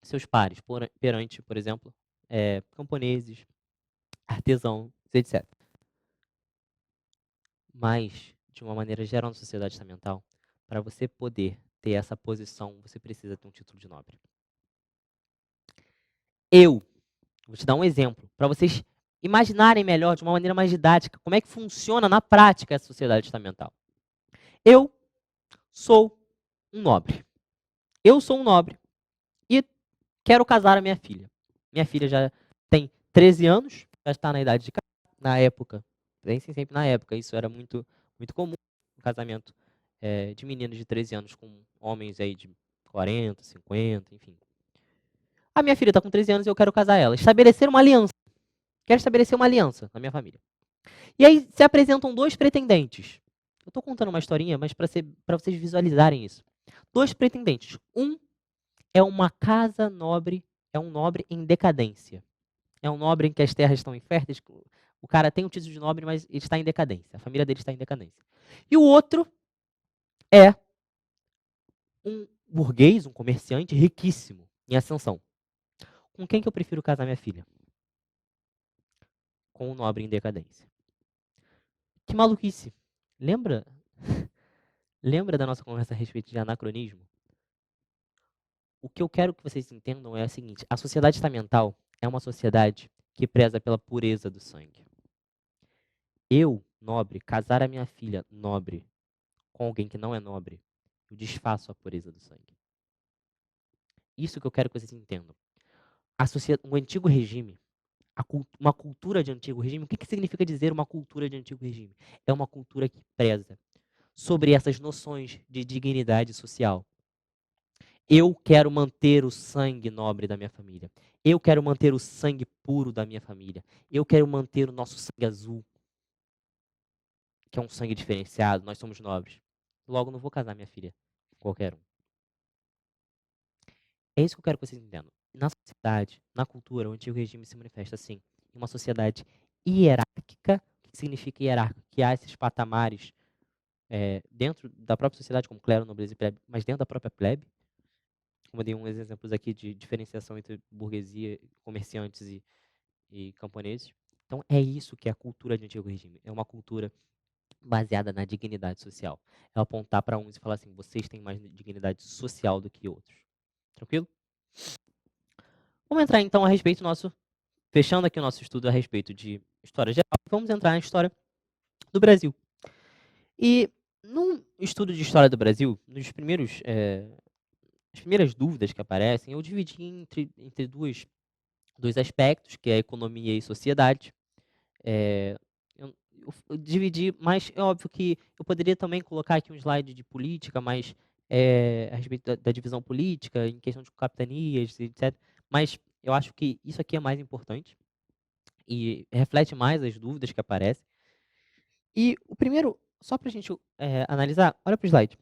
seus pares, perante, por exemplo, camponeses, artesãos, etc. Mas, de uma maneira geral na sociedade estamental, para você poder ter essa posição, você precisa ter um título de nobre. Eu vou te dar um exemplo, para vocês imaginarem melhor, de uma maneira mais didática, como é que funciona na prática essa sociedade estamental. Eu sou um nobre. Eu sou um nobre e quero casar a minha filha. Minha filha já tem 13 anos, já está na idade de casar. Na época, pensem sempre na época, isso era muito, muito comum, um casamento de meninos de 13 anos com homens aí de 40, 50, enfim. A minha filha está com 13 anos e eu quero casar ela. Estabelecer uma aliança. Quero estabelecer uma aliança na minha família. E aí se apresentam dois pretendentes. Eu estou contando uma historinha, mas para vocês visualizarem isso. Dois pretendentes. Um é uma casa nobre, é um nobre em decadência. É um nobre em que as terras estão inférteis. O cara tem o título de nobre, mas ele está em decadência. A família dele está em decadência. E o outro é um burguês, um comerciante riquíssimo, em ascensão. Com quem que eu prefiro casar minha filha? Com um nobre em decadência. Que maluquice. Lembra? Lembra da nossa conversa a respeito de anacronismo? O que eu quero que vocês entendam é o seguinte: a sociedade estamental é uma sociedade que preza pela pureza do sangue. Eu, nobre, casar a minha filha nobre com alguém que não é nobre, eu desfaço a pureza do sangue. Isso que eu quero que vocês entendam. O antigo regime, uma cultura de antigo regime, o que significa dizer uma cultura de antigo regime? É uma cultura que preza sobre essas noções de dignidade social. Eu quero manter o sangue nobre da minha família. Eu quero manter o sangue puro da minha família. Eu quero manter o nosso sangue azul, que é um sangue diferenciado. Nós somos nobres. Logo, não vou casar minha filha com qualquer um. É isso que eu quero que vocês entendam. Na sociedade, na cultura, o antigo regime se manifesta assim, em uma sociedade hierárquica. O que significa hierárquico? Que há esses patamares dentro da própria sociedade, como clero, nobreza e plebe, mas dentro da própria plebe. Como eu dei uns exemplos aqui de diferenciação entre burguesia, comerciantes e camponeses. Então, é isso que é a cultura de antigo regime. É uma cultura baseada na dignidade social. É apontar para uns e falar assim, vocês têm mais dignidade social do que outros. Tranquilo? Vamos entrar então a respeito do nosso, fechando aqui o nosso estudo a respeito de história geral, vamos entrar na história do Brasil. E num estudo de história do Brasil, as primeiras dúvidas que aparecem, eu dividi entre dois aspectos, que é a economia e sociedade. Eu dividi, mas é óbvio que eu poderia também colocar aqui um slide de política, mas a respeito da divisão política, em questão de capitanias, etc. Mas eu acho que isso aqui é mais importante e reflete mais as dúvidas que aparecem. E o primeiro, só para a gente analisar, olha para o slide.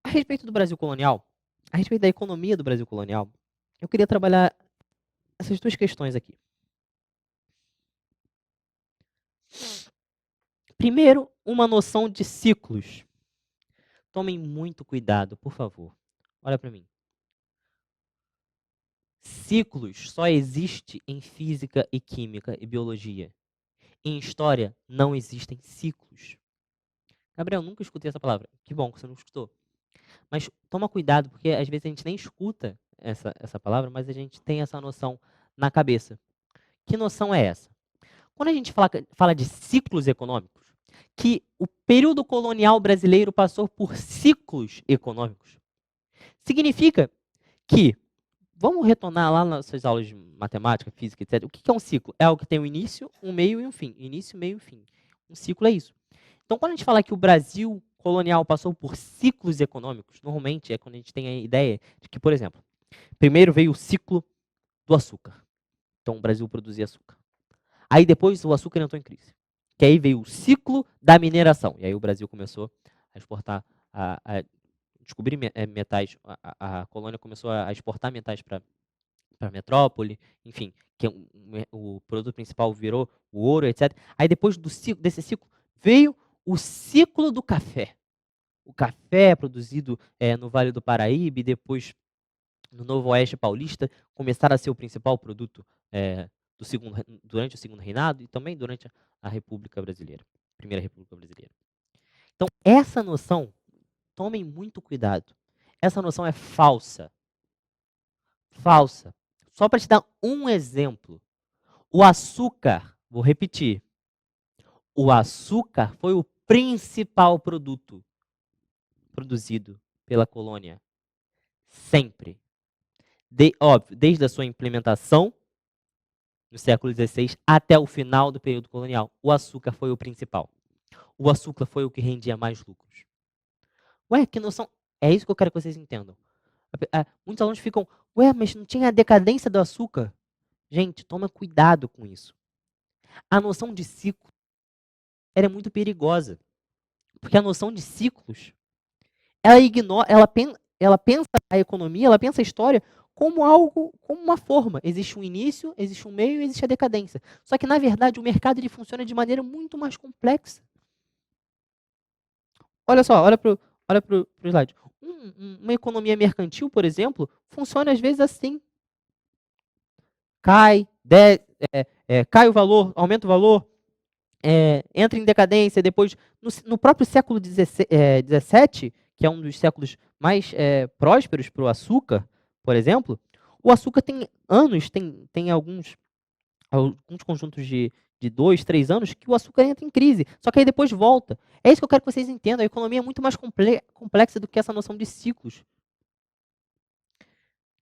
A respeito do Brasil colonial, a respeito da economia do Brasil colonial, eu queria trabalhar essas duas questões aqui. Primeiro, uma noção de ciclos. Tomem muito cuidado, por favor. Olha para mim. Ciclos só existe em física e química e biologia. Em história, não existem ciclos. Gabriel, nunca escutei essa palavra. Que bom que você não escutou. Mas toma cuidado, porque às vezes a gente nem escuta essa palavra, mas a gente tem essa noção na cabeça. Que noção é essa? Quando a gente fala de ciclos econômicos, que o período colonial brasileiro passou por ciclos econômicos, significa que, vamos retornar lá nas suas aulas de matemática, física, etc. O que é um ciclo? É algo que tem um início, um meio e um fim. Início, meio e fim. Um ciclo é isso. Então, quando a gente fala que o Brasil colonial passou por ciclos econômicos, normalmente é quando a gente tem a ideia de que, por exemplo, primeiro veio o ciclo do açúcar. Então, o Brasil produzia açúcar. Aí depois o açúcar entrou em crise. Que aí veio o ciclo da mineração. E aí o Brasil começou a exportar, a descobrir metais. A colônia começou a exportar metais para a metrópole, enfim, que o produto principal virou o ouro, etc. Aí depois desse ciclo veio o ciclo do café. O café produzido no Vale do Paraíba e depois no Novo Oeste Paulista começaram a ser o principal produto durante o segundo reinado e também durante a República Brasileira, Primeira República Brasileira. Então, essa noção, tomem muito cuidado, essa noção é falsa. Falsa. Só para te dar um exemplo, o açúcar, vou repetir, o açúcar foi o principal produto produzido pela colônia, sempre. Óbvio, desde a sua implementação no século XVI até o final do período colonial, o açúcar foi o principal. O açúcar foi o que rendia mais lucros. Ué, que noção? É isso que eu quero que vocês entendam. Muitos alunos ficam, ué, mas não tinha a decadência do açúcar? Gente, toma cuidado com isso. A noção de ciclo é muito perigosa. Porque a noção de ciclos, ela ignora, ela pensa a economia, ela pensa a história como algo, como uma forma. Existe um início, existe um meio, existe a decadência. Só que, na verdade, o mercado ele funciona de maneira muito mais complexa. Olha só, olha pro slide. Uma economia mercantil, por exemplo, funciona às vezes assim. Cai o valor, aumenta o valor, entra em decadência, depois, no próprio século XVII, que é um dos séculos mais prósperos para o açúcar, por exemplo, o açúcar tem anos, tem alguns conjuntos de 2, 3 anos que o açúcar entra em crise, só que aí depois volta. É isso que eu quero que vocês entendam, a economia é muito mais complexa do que essa noção de ciclos.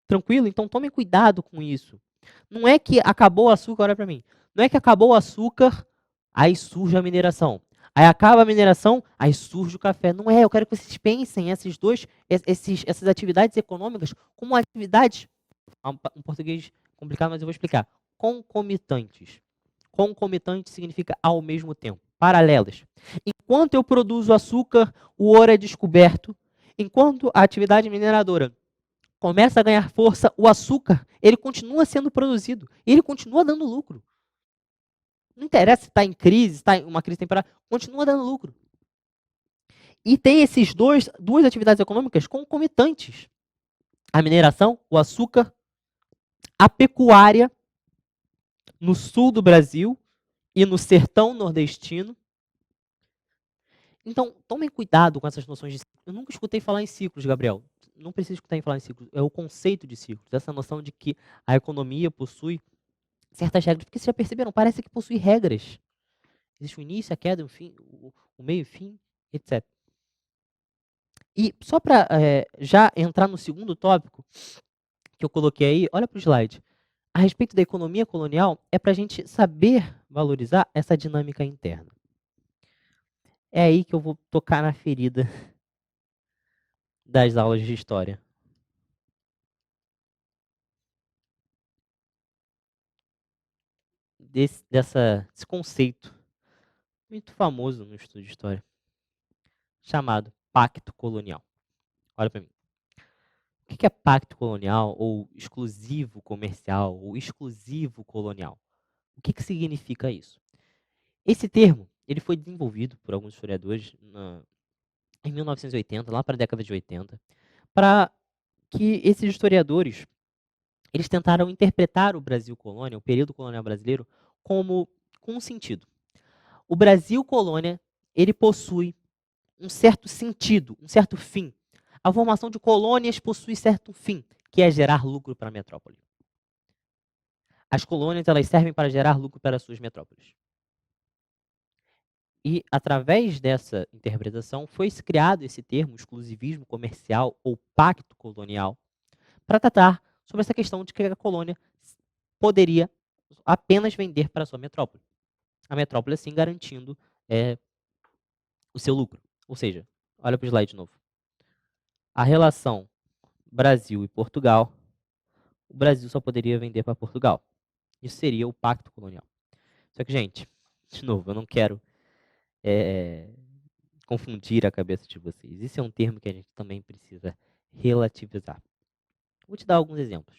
Tranquilo? Então tomem cuidado com isso. Não é que acabou o açúcar, olha para mim, não é que acabou o açúcar, aí surge a mineração. Aí acaba a mineração, aí surge o café. Não é, eu quero que vocês pensem essas atividades econômicas como atividades, um português complicado, mas eu vou explicar, concomitantes. Concomitante significa ao mesmo tempo, paralelas. Enquanto eu produzo açúcar, o ouro é descoberto. Enquanto a atividade mineradora começa a ganhar força, o açúcar, ele continua sendo produzido, ele continua dando lucro. Não interessa se está em crise, se está em uma crise temporária, continua dando lucro. E tem esses duas atividades econômicas concomitantes. A mineração, o açúcar, a pecuária, no sul do Brasil e no sertão nordestino. Então, tomem cuidado com essas noções de ciclo. Eu nunca escutei falar em ciclos, Gabriel. Não precisa escutar em falar em ciclos. É o conceito de ciclos, essa noção de que a economia possui certas regras. Porque vocês já perceberam? Parece que possui regras. Existe o início, a queda, o fim, o meio e fim, etc. E só para já entrar no segundo tópico que eu coloquei aí, olha para o slide. A respeito da economia colonial, é para a gente saber valorizar essa dinâmica interna. É aí que eu vou tocar na ferida das aulas de história. Desse conceito muito famoso no estudo de história, chamado pacto colonial. Olha para mim. O que é pacto colonial, ou exclusivo comercial, ou exclusivo colonial? O que significa isso? Esse termo ele foi desenvolvido por alguns historiadores em 1980, lá para a década de 80, para que esses historiadores eles tentaram interpretar o Brasil colônia, o período colonial brasileiro, com um sentido. O Brasil colônia ele possui um certo sentido, um certo fim. A formação de colônias possui certo fim, que é gerar lucro para a metrópole. As colônias elas servem para gerar lucro para as suas metrópoles. E, através dessa interpretação, foi-se criado esse termo, exclusivismo comercial ou pacto colonial, para tratar sobre essa questão de que a colônia poderia apenas vender para a sua metrópole. A metrópole, assim, garantindo o seu lucro. Ou seja, olha para o slide de novo. A relação Brasil e Portugal, o Brasil só poderia vender para Portugal. Isso seria o pacto colonial. Só que, gente, de novo, eu não quero confundir a cabeça de vocês. Isso é um termo que a gente também precisa relativizar. Vou te dar alguns exemplos.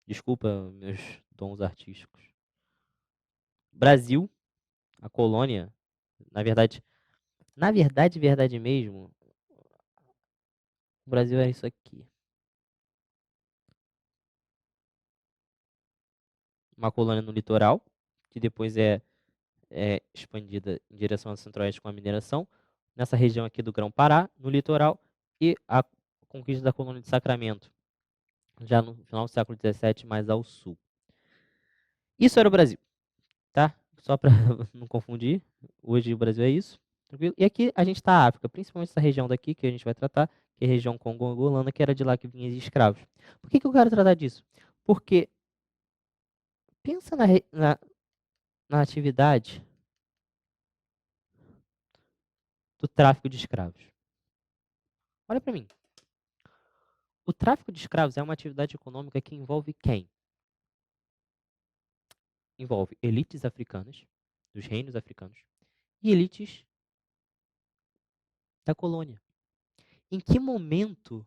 Desculpa meus dons artísticos. Brasil, a colônia, na verdade mesmo, o Brasil é isso aqui. Uma colônia no litoral, que depois é expandida em direção ao centro-oeste com a mineração, nessa região aqui do Grão-Pará, no litoral, e a conquista da colônia de Sacramento, já no final do século XVII, mais ao sul. Isso era o Brasil, tá? Só para não confundir, hoje o Brasil é isso, tranquilo? E aqui a gente está a África, principalmente essa região daqui que a gente vai tratar, que é a região Congo-Angolana, que era de lá que vinham os escravos. Por que eu quero tratar disso? Porque pensa na atividade do tráfico de escravos. Olha para mim. O tráfico de escravos é uma atividade econômica que envolve quem? Envolve elites africanas, dos reinos africanos, e elites da colônia. Em que momento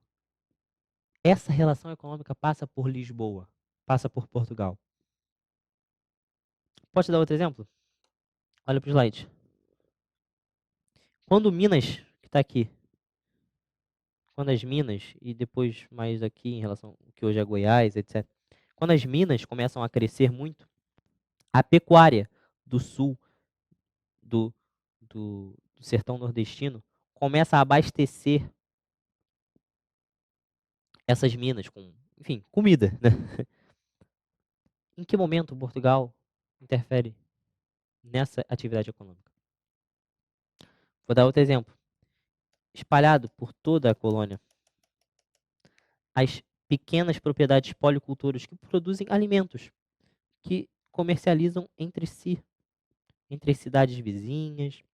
essa relação econômica passa por Lisboa, passa por Portugal? Pode dar outro exemplo? Olha para o slide. Quando Minas, que está aqui, quando as Minas, e depois mais aqui em relação ao que hoje é Goiás, etc. Quando as Minas começam a crescer muito, a pecuária do sul, do sertão nordestino, começa a abastecer essas minas com, enfim, comida, né? Em que momento Portugal interfere nessa atividade econômica? Vou dar outro exemplo. Espalhado por toda a colônia, as pequenas propriedades policultoras que produzem alimentos, que comercializam entre si, entre as cidades vizinhas.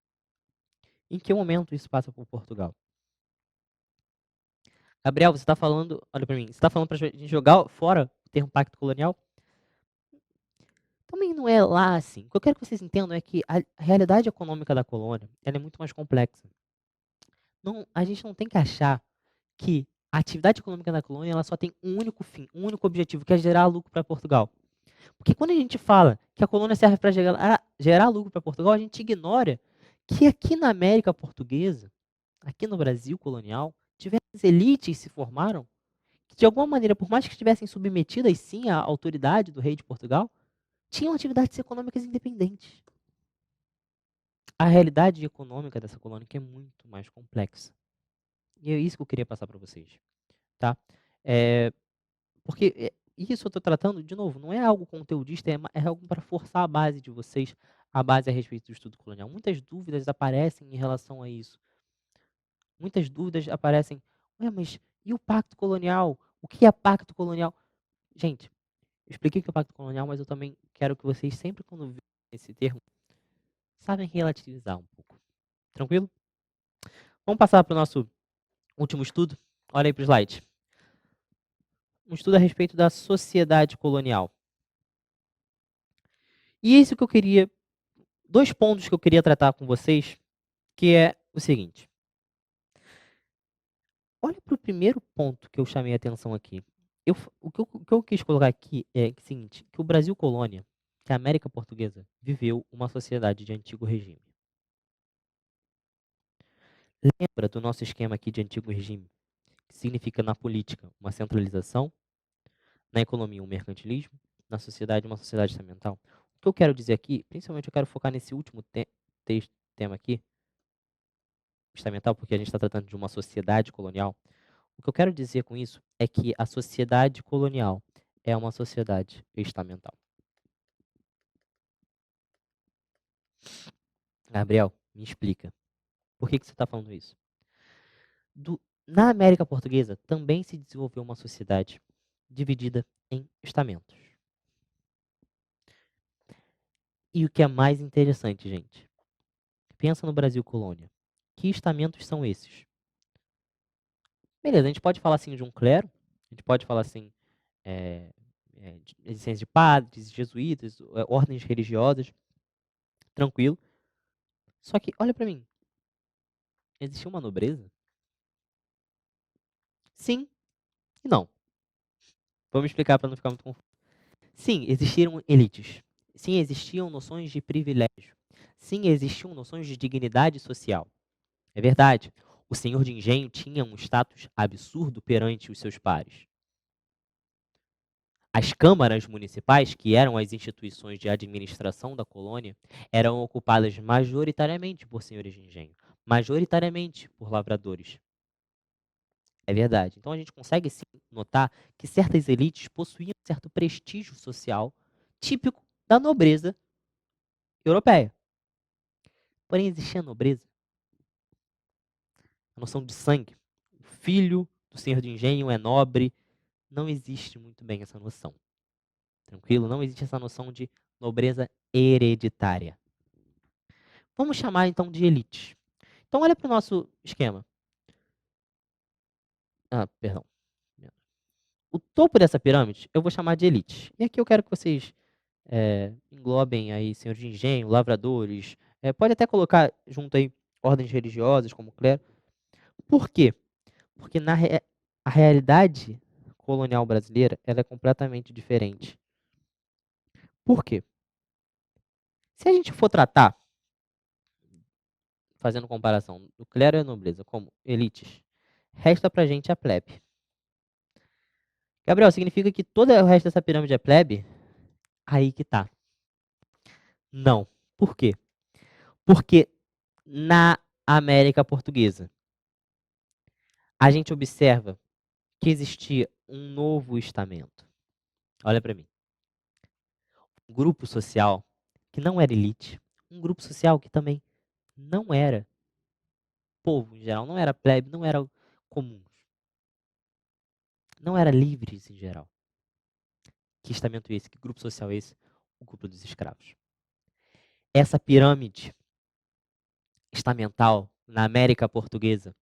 Em que momento isso passa por Portugal? Gabriel, você está falando, olha para mim, você está falando para a gente jogar fora o termo pacto colonial? Também não é lá assim. O que eu quero que vocês entendam é que a realidade econômica da colônia ela é muito mais complexa. Não, a gente não tem que achar que a atividade econômica da colônia ela só tem um único fim, um único objetivo, que é gerar lucro para Portugal. Porque quando a gente fala que a colônia serve para gerar lucro para Portugal, a gente ignora que aqui na América Portuguesa, aqui no Brasil colonial, diversas elites se formaram que que de alguma maneira, por mais que estivessem submetidas sim à autoridade do rei de Portugal, tinham atividades econômicas independentes. A realidade econômica dessa colônia que é muito mais complexa. E é isso que eu queria passar para vocês, tá? Porque isso eu estou tratando, de novo, não é algo conteudista, é algo para forçar a base de vocês, a base a respeito do estudo colonial. Muitas dúvidas aparecem em relação a isso. Muitas dúvidas aparecem. Ué, mas e o pacto colonial? O que é pacto colonial? Gente, eu expliquei o que é pacto colonial, mas eu também quero que vocês, sempre quando virem esse termo, sabem relativizar um pouco. Tranquilo? Vamos passar para o nosso último estudo? Olha aí para o slide. Um estudo a respeito da sociedade colonial. E isso que eu queria, 2 pontos que eu queria tratar com vocês, que é o seguinte. Olha para o primeiro ponto que eu chamei a atenção aqui. O que eu quis colocar aqui é o seguinte, que o Brasil colônia, que a América Portuguesa, viveu uma sociedade de antigo regime. Lembra do nosso esquema aqui de antigo regime? Que significa na política uma centralização, na economia um mercantilismo, na sociedade uma sociedade estamental. O que eu quero dizer aqui, principalmente eu quero focar nesse último tema aqui, estamental, porque a gente está tratando de uma sociedade colonial. O que eu quero dizer com isso é que a sociedade colonial é uma sociedade estamental. Gabriel, me explica. Por que você está falando isso? Na América Portuguesa também se desenvolveu uma sociedade dividida em estamentos. E o que é mais interessante, gente, pensa no Brasil colônia. Que estamentos são esses? Beleza, a gente pode falar assim de um clero, a gente pode falar assim de existência de padres, jesuítas, ordens religiosas, tranquilo. Só que, olha para mim, existia uma nobreza? Sim e não. Vamos explicar para não ficar muito confuso. Sim, existiram elites. Sim, existiam noções de privilégio. Sim, existiam noções de dignidade social. É verdade. O senhor de engenho tinha um status absurdo perante os seus pares. As câmaras municipais, que eram as instituições de administração da colônia, eram ocupadas majoritariamente por senhores de engenho, majoritariamente por lavradores. É verdade. Então a gente consegue sim notar que certas elites possuíam certo prestígio social típico da nobreza europeia. Porém, existia a nobreza, a noção de sangue. O filho do senhor de engenho é nobre. Não existe muito bem essa noção. Tranquilo? Não existe essa noção de nobreza hereditária. Vamos chamar então de elite. Então olha para o nosso esquema. Perdão. O topo dessa pirâmide eu vou chamar de elite. E aqui eu quero que vocês englobem aí senhor de engenho, lavradores. Pode até colocar junto aí ordens religiosas como clero. Por quê? Porque a realidade colonial brasileira ela é completamente diferente. Por quê? Se a gente for tratar, fazendo comparação do clero e a nobreza como elites, resta pra gente a plebe. Gabriel, significa que todo o resto dessa pirâmide é plebe? Aí que tá. Não. Por quê? Porque na América Portuguesa, a gente observa que existia um novo estamento. Olha para mim. Um grupo social que não era elite, um grupo social que também não era povo em geral, não era plebe, não era comuns, não era livres em geral. Que estamento é esse? Que grupo social é esse? O grupo dos escravos. Essa pirâmide estamental na América Portuguesa,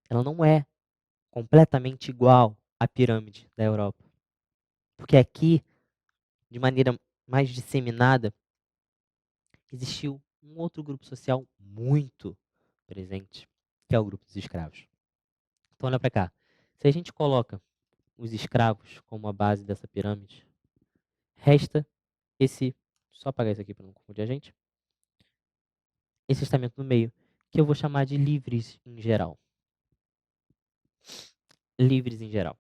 ela não é completamente igual à pirâmide da Europa. Porque aqui, de maneira mais disseminada, existiu um outro grupo social muito presente, que é o grupo dos escravos. Então, olha para cá. Se a gente coloca os escravos como a base dessa pirâmide, resta esse, só apagar isso aqui para não confundir a gente, esse estamento no meio, que eu vou chamar de livres em geral. Livres em geral.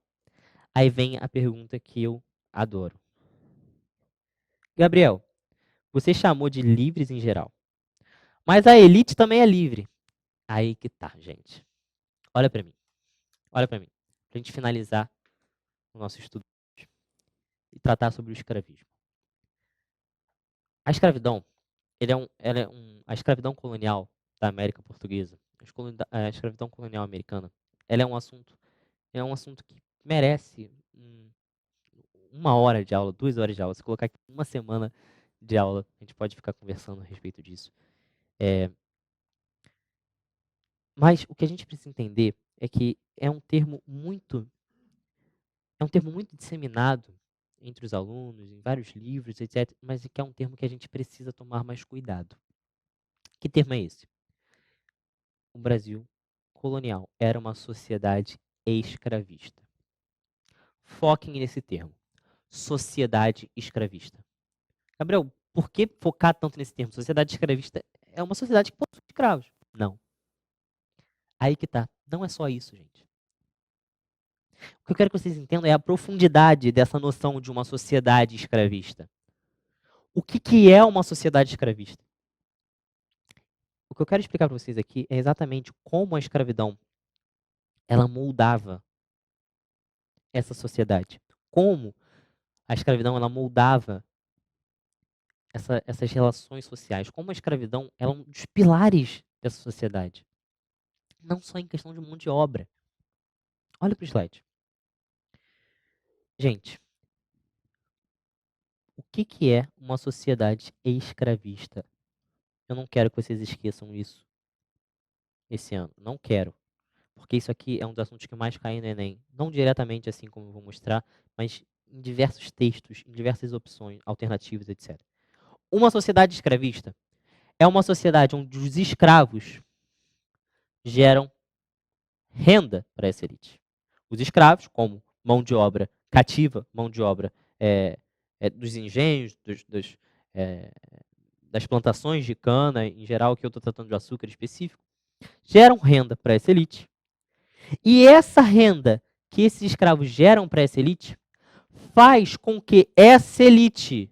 Aí vem a pergunta que eu adoro. Gabriel, você chamou de livres em geral, mas a elite também é livre. Aí que tá, gente. Olha pra mim. Olha pra mim. Pra gente finalizar o nosso estudo e tratar sobre o escravismo. A escravidão, a escravidão colonial da América Portuguesa, a escravidão colonial americana, ela é um assunto que merece uma hora de aula, 2 horas de aula. Se colocar aqui uma semana de aula, a gente pode ficar conversando a respeito disso. Mas o que a gente precisa entender é que é um termo muito disseminado entre os alunos, em vários livros, etc., mas que é um termo que a gente precisa tomar mais cuidado. Que termo é esse? O Brasil colonial era uma sociedade escravista. Foquem nesse termo. Sociedade escravista. Gabriel, por que focar tanto nesse termo? Sociedade escravista é uma sociedade que possui escravos. Não. Aí que tá. Não é só isso, gente. O que eu quero que vocês entendam é a profundidade dessa noção de uma sociedade escravista. O que é uma sociedade escravista? O que eu quero explicar para vocês aqui é exatamente como a escravidão ela moldava essa sociedade. Como a escravidão ela moldava essas relações sociais. Como a escravidão ela é um dos pilares dessa sociedade. Não só em questão de mão de obra. Olha para o slide. Gente, o que é uma sociedade escravista? Eu não quero que vocês esqueçam isso esse ano. Não quero. Porque isso aqui é um dos assuntos que mais cai no Enem. Não diretamente assim como eu vou mostrar, mas em diversos textos, em diversas opções, alternativas, etc. Uma sociedade escravista é uma sociedade onde os escravos geram renda para essa elite. Os escravos, como mão de obra cativa, mão de obra dos engenhos, é, das plantações de cana, em geral, que eu estou tratando de açúcar específico, geram renda para essa elite. E essa renda que esses escravos geram para essa elite faz com que essa elite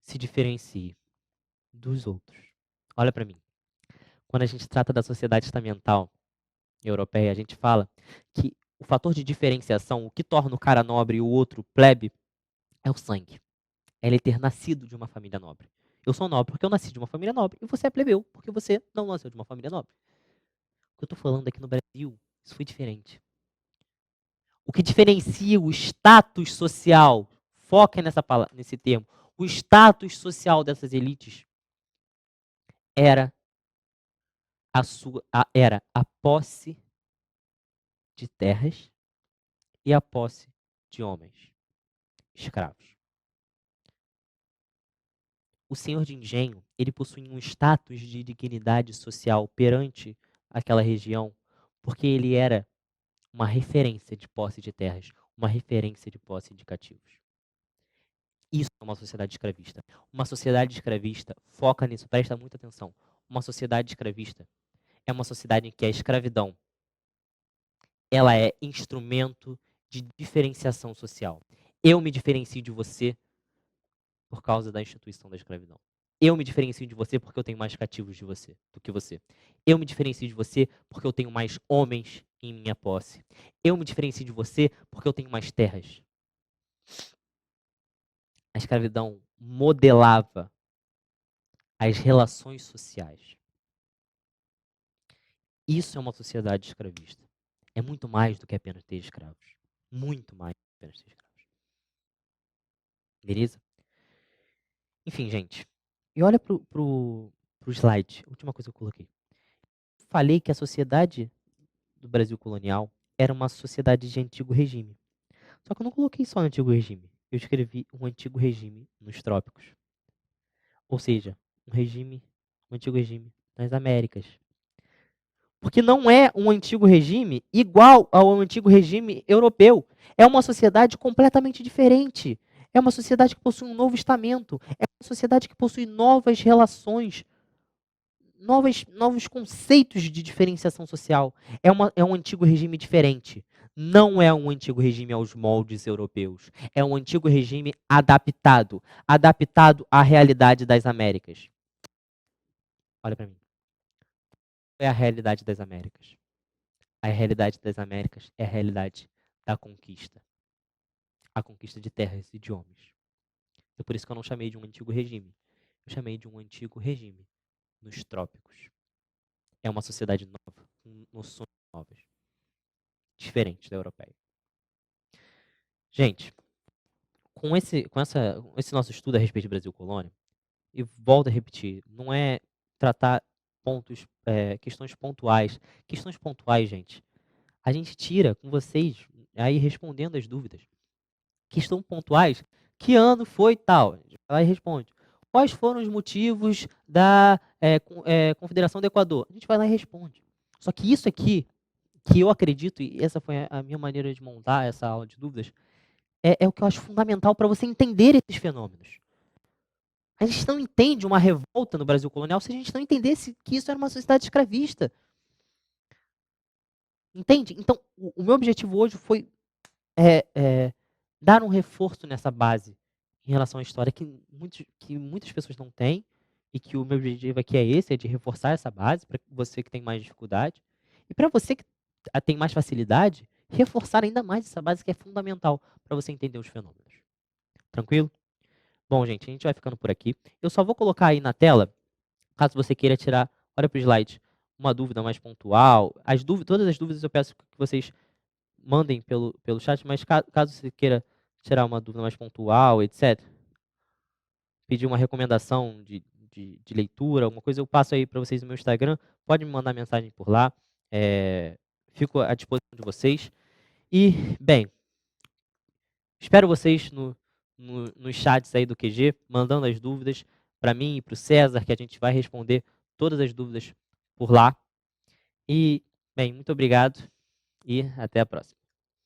se diferencie dos outros. Olha para mim. Quando a gente trata da sociedade estamental europeia, a gente fala que o fator de diferenciação, o que torna o cara nobre e o outro plebe, é o sangue. É ele ter nascido de uma família nobre. Eu sou nobre porque eu nasci de uma família nobre e você é plebeu porque você não nasceu de uma família nobre. O que eu estou falando aqui no Brasil, isso foi diferente. O que diferencia o status social, foca nesse termo, o status social dessas elites era era a posse de terras e a posse de homens escravos. O senhor de engenho, ele possui um status de dignidade social perante aquela região, porque ele era uma referência de posse de terras, uma referência de posse de cativos. Isso é uma sociedade escravista. Uma sociedade escravista foca nisso, presta muita atenção. Uma sociedade escravista é uma sociedade em que a escravidão ela é instrumento de diferenciação social. Eu me diferencio de você por causa da instituição da escravidão. Eu me diferencio de você porque eu tenho mais cativos do que você. Eu me diferencio de você porque eu tenho mais homens em minha posse. Eu me diferencio de você porque eu tenho mais terras. A escravidão modelava as relações sociais. Isso é uma sociedade escravista. É muito mais do que apenas ter escravos. Muito mais do que apenas ter escravos. Beleza? Enfim, gente. E olha pro slide. Última coisa que eu coloquei. Falei que a sociedade do Brasil colonial era uma sociedade de antigo regime. Só que eu não coloquei só antigo regime. Eu escrevi um antigo regime nos trópicos. Ou seja, um antigo regime nas Américas. Porque não é um antigo regime igual ao antigo regime europeu. É uma sociedade completamente diferente. É uma sociedade que possui um novo estamento. É uma sociedade que possui novas relações novos conceitos de diferenciação social. É um antigo regime diferente. Não é um antigo regime aos moldes europeus. É um antigo regime adaptado. Adaptado à realidade das Américas. Olha para mim. Qual é a realidade das Américas? A realidade das Américas é a realidade da conquista. A conquista de terras e de homens. É por isso que eu não chamei de um antigo regime. Eu chamei de um antigo regime nos trópicos. É uma sociedade nova, com noções novas, diferentes da europeia. Gente, com esse nosso estudo a respeito de Brasil Colônia, e volto a repetir, não é tratar questões pontuais. Questões pontuais, gente, a gente tira com vocês aí respondendo as dúvidas. Questões pontuais, que ano foi tal? A gente vai lá e responde. Quais foram os motivos da Confederação do Equador? A gente vai lá e responde. Só que isso aqui, que eu acredito, e essa foi a minha maneira de montar essa aula de dúvidas, é o que eu acho fundamental para você entender esses fenômenos. A gente não entende uma revolta no Brasil colonial se a gente não entendesse que isso era uma sociedade escravista. Entende? Então, o meu objetivo hoje foi dar um reforço nessa base em relação à história que muitas pessoas não têm, e que o meu objetivo aqui é esse, é de reforçar essa base para você que tem mais dificuldade. E para você que tem mais facilidade, reforçar ainda mais essa base que é fundamental para você entender os fenômenos. Tranquilo? Bom, gente, a gente vai ficando por aqui. Eu só vou colocar aí na tela, caso você queira tirar, olha para o slide, uma dúvida mais pontual. Todas as dúvidas eu peço que vocês mandem pelo chat, mas caso você queira tirar uma dúvida mais pontual, etc., pedir uma recomendação de leitura, alguma coisa, eu passo aí para vocês no meu Instagram. Pode me mandar mensagem por lá. Fico à disposição de vocês. E, bem, espero vocês nos chats aí do QG, mandando as dúvidas para mim e para o César, que a gente vai responder todas as dúvidas por lá. E, bem, muito obrigado e até a próxima.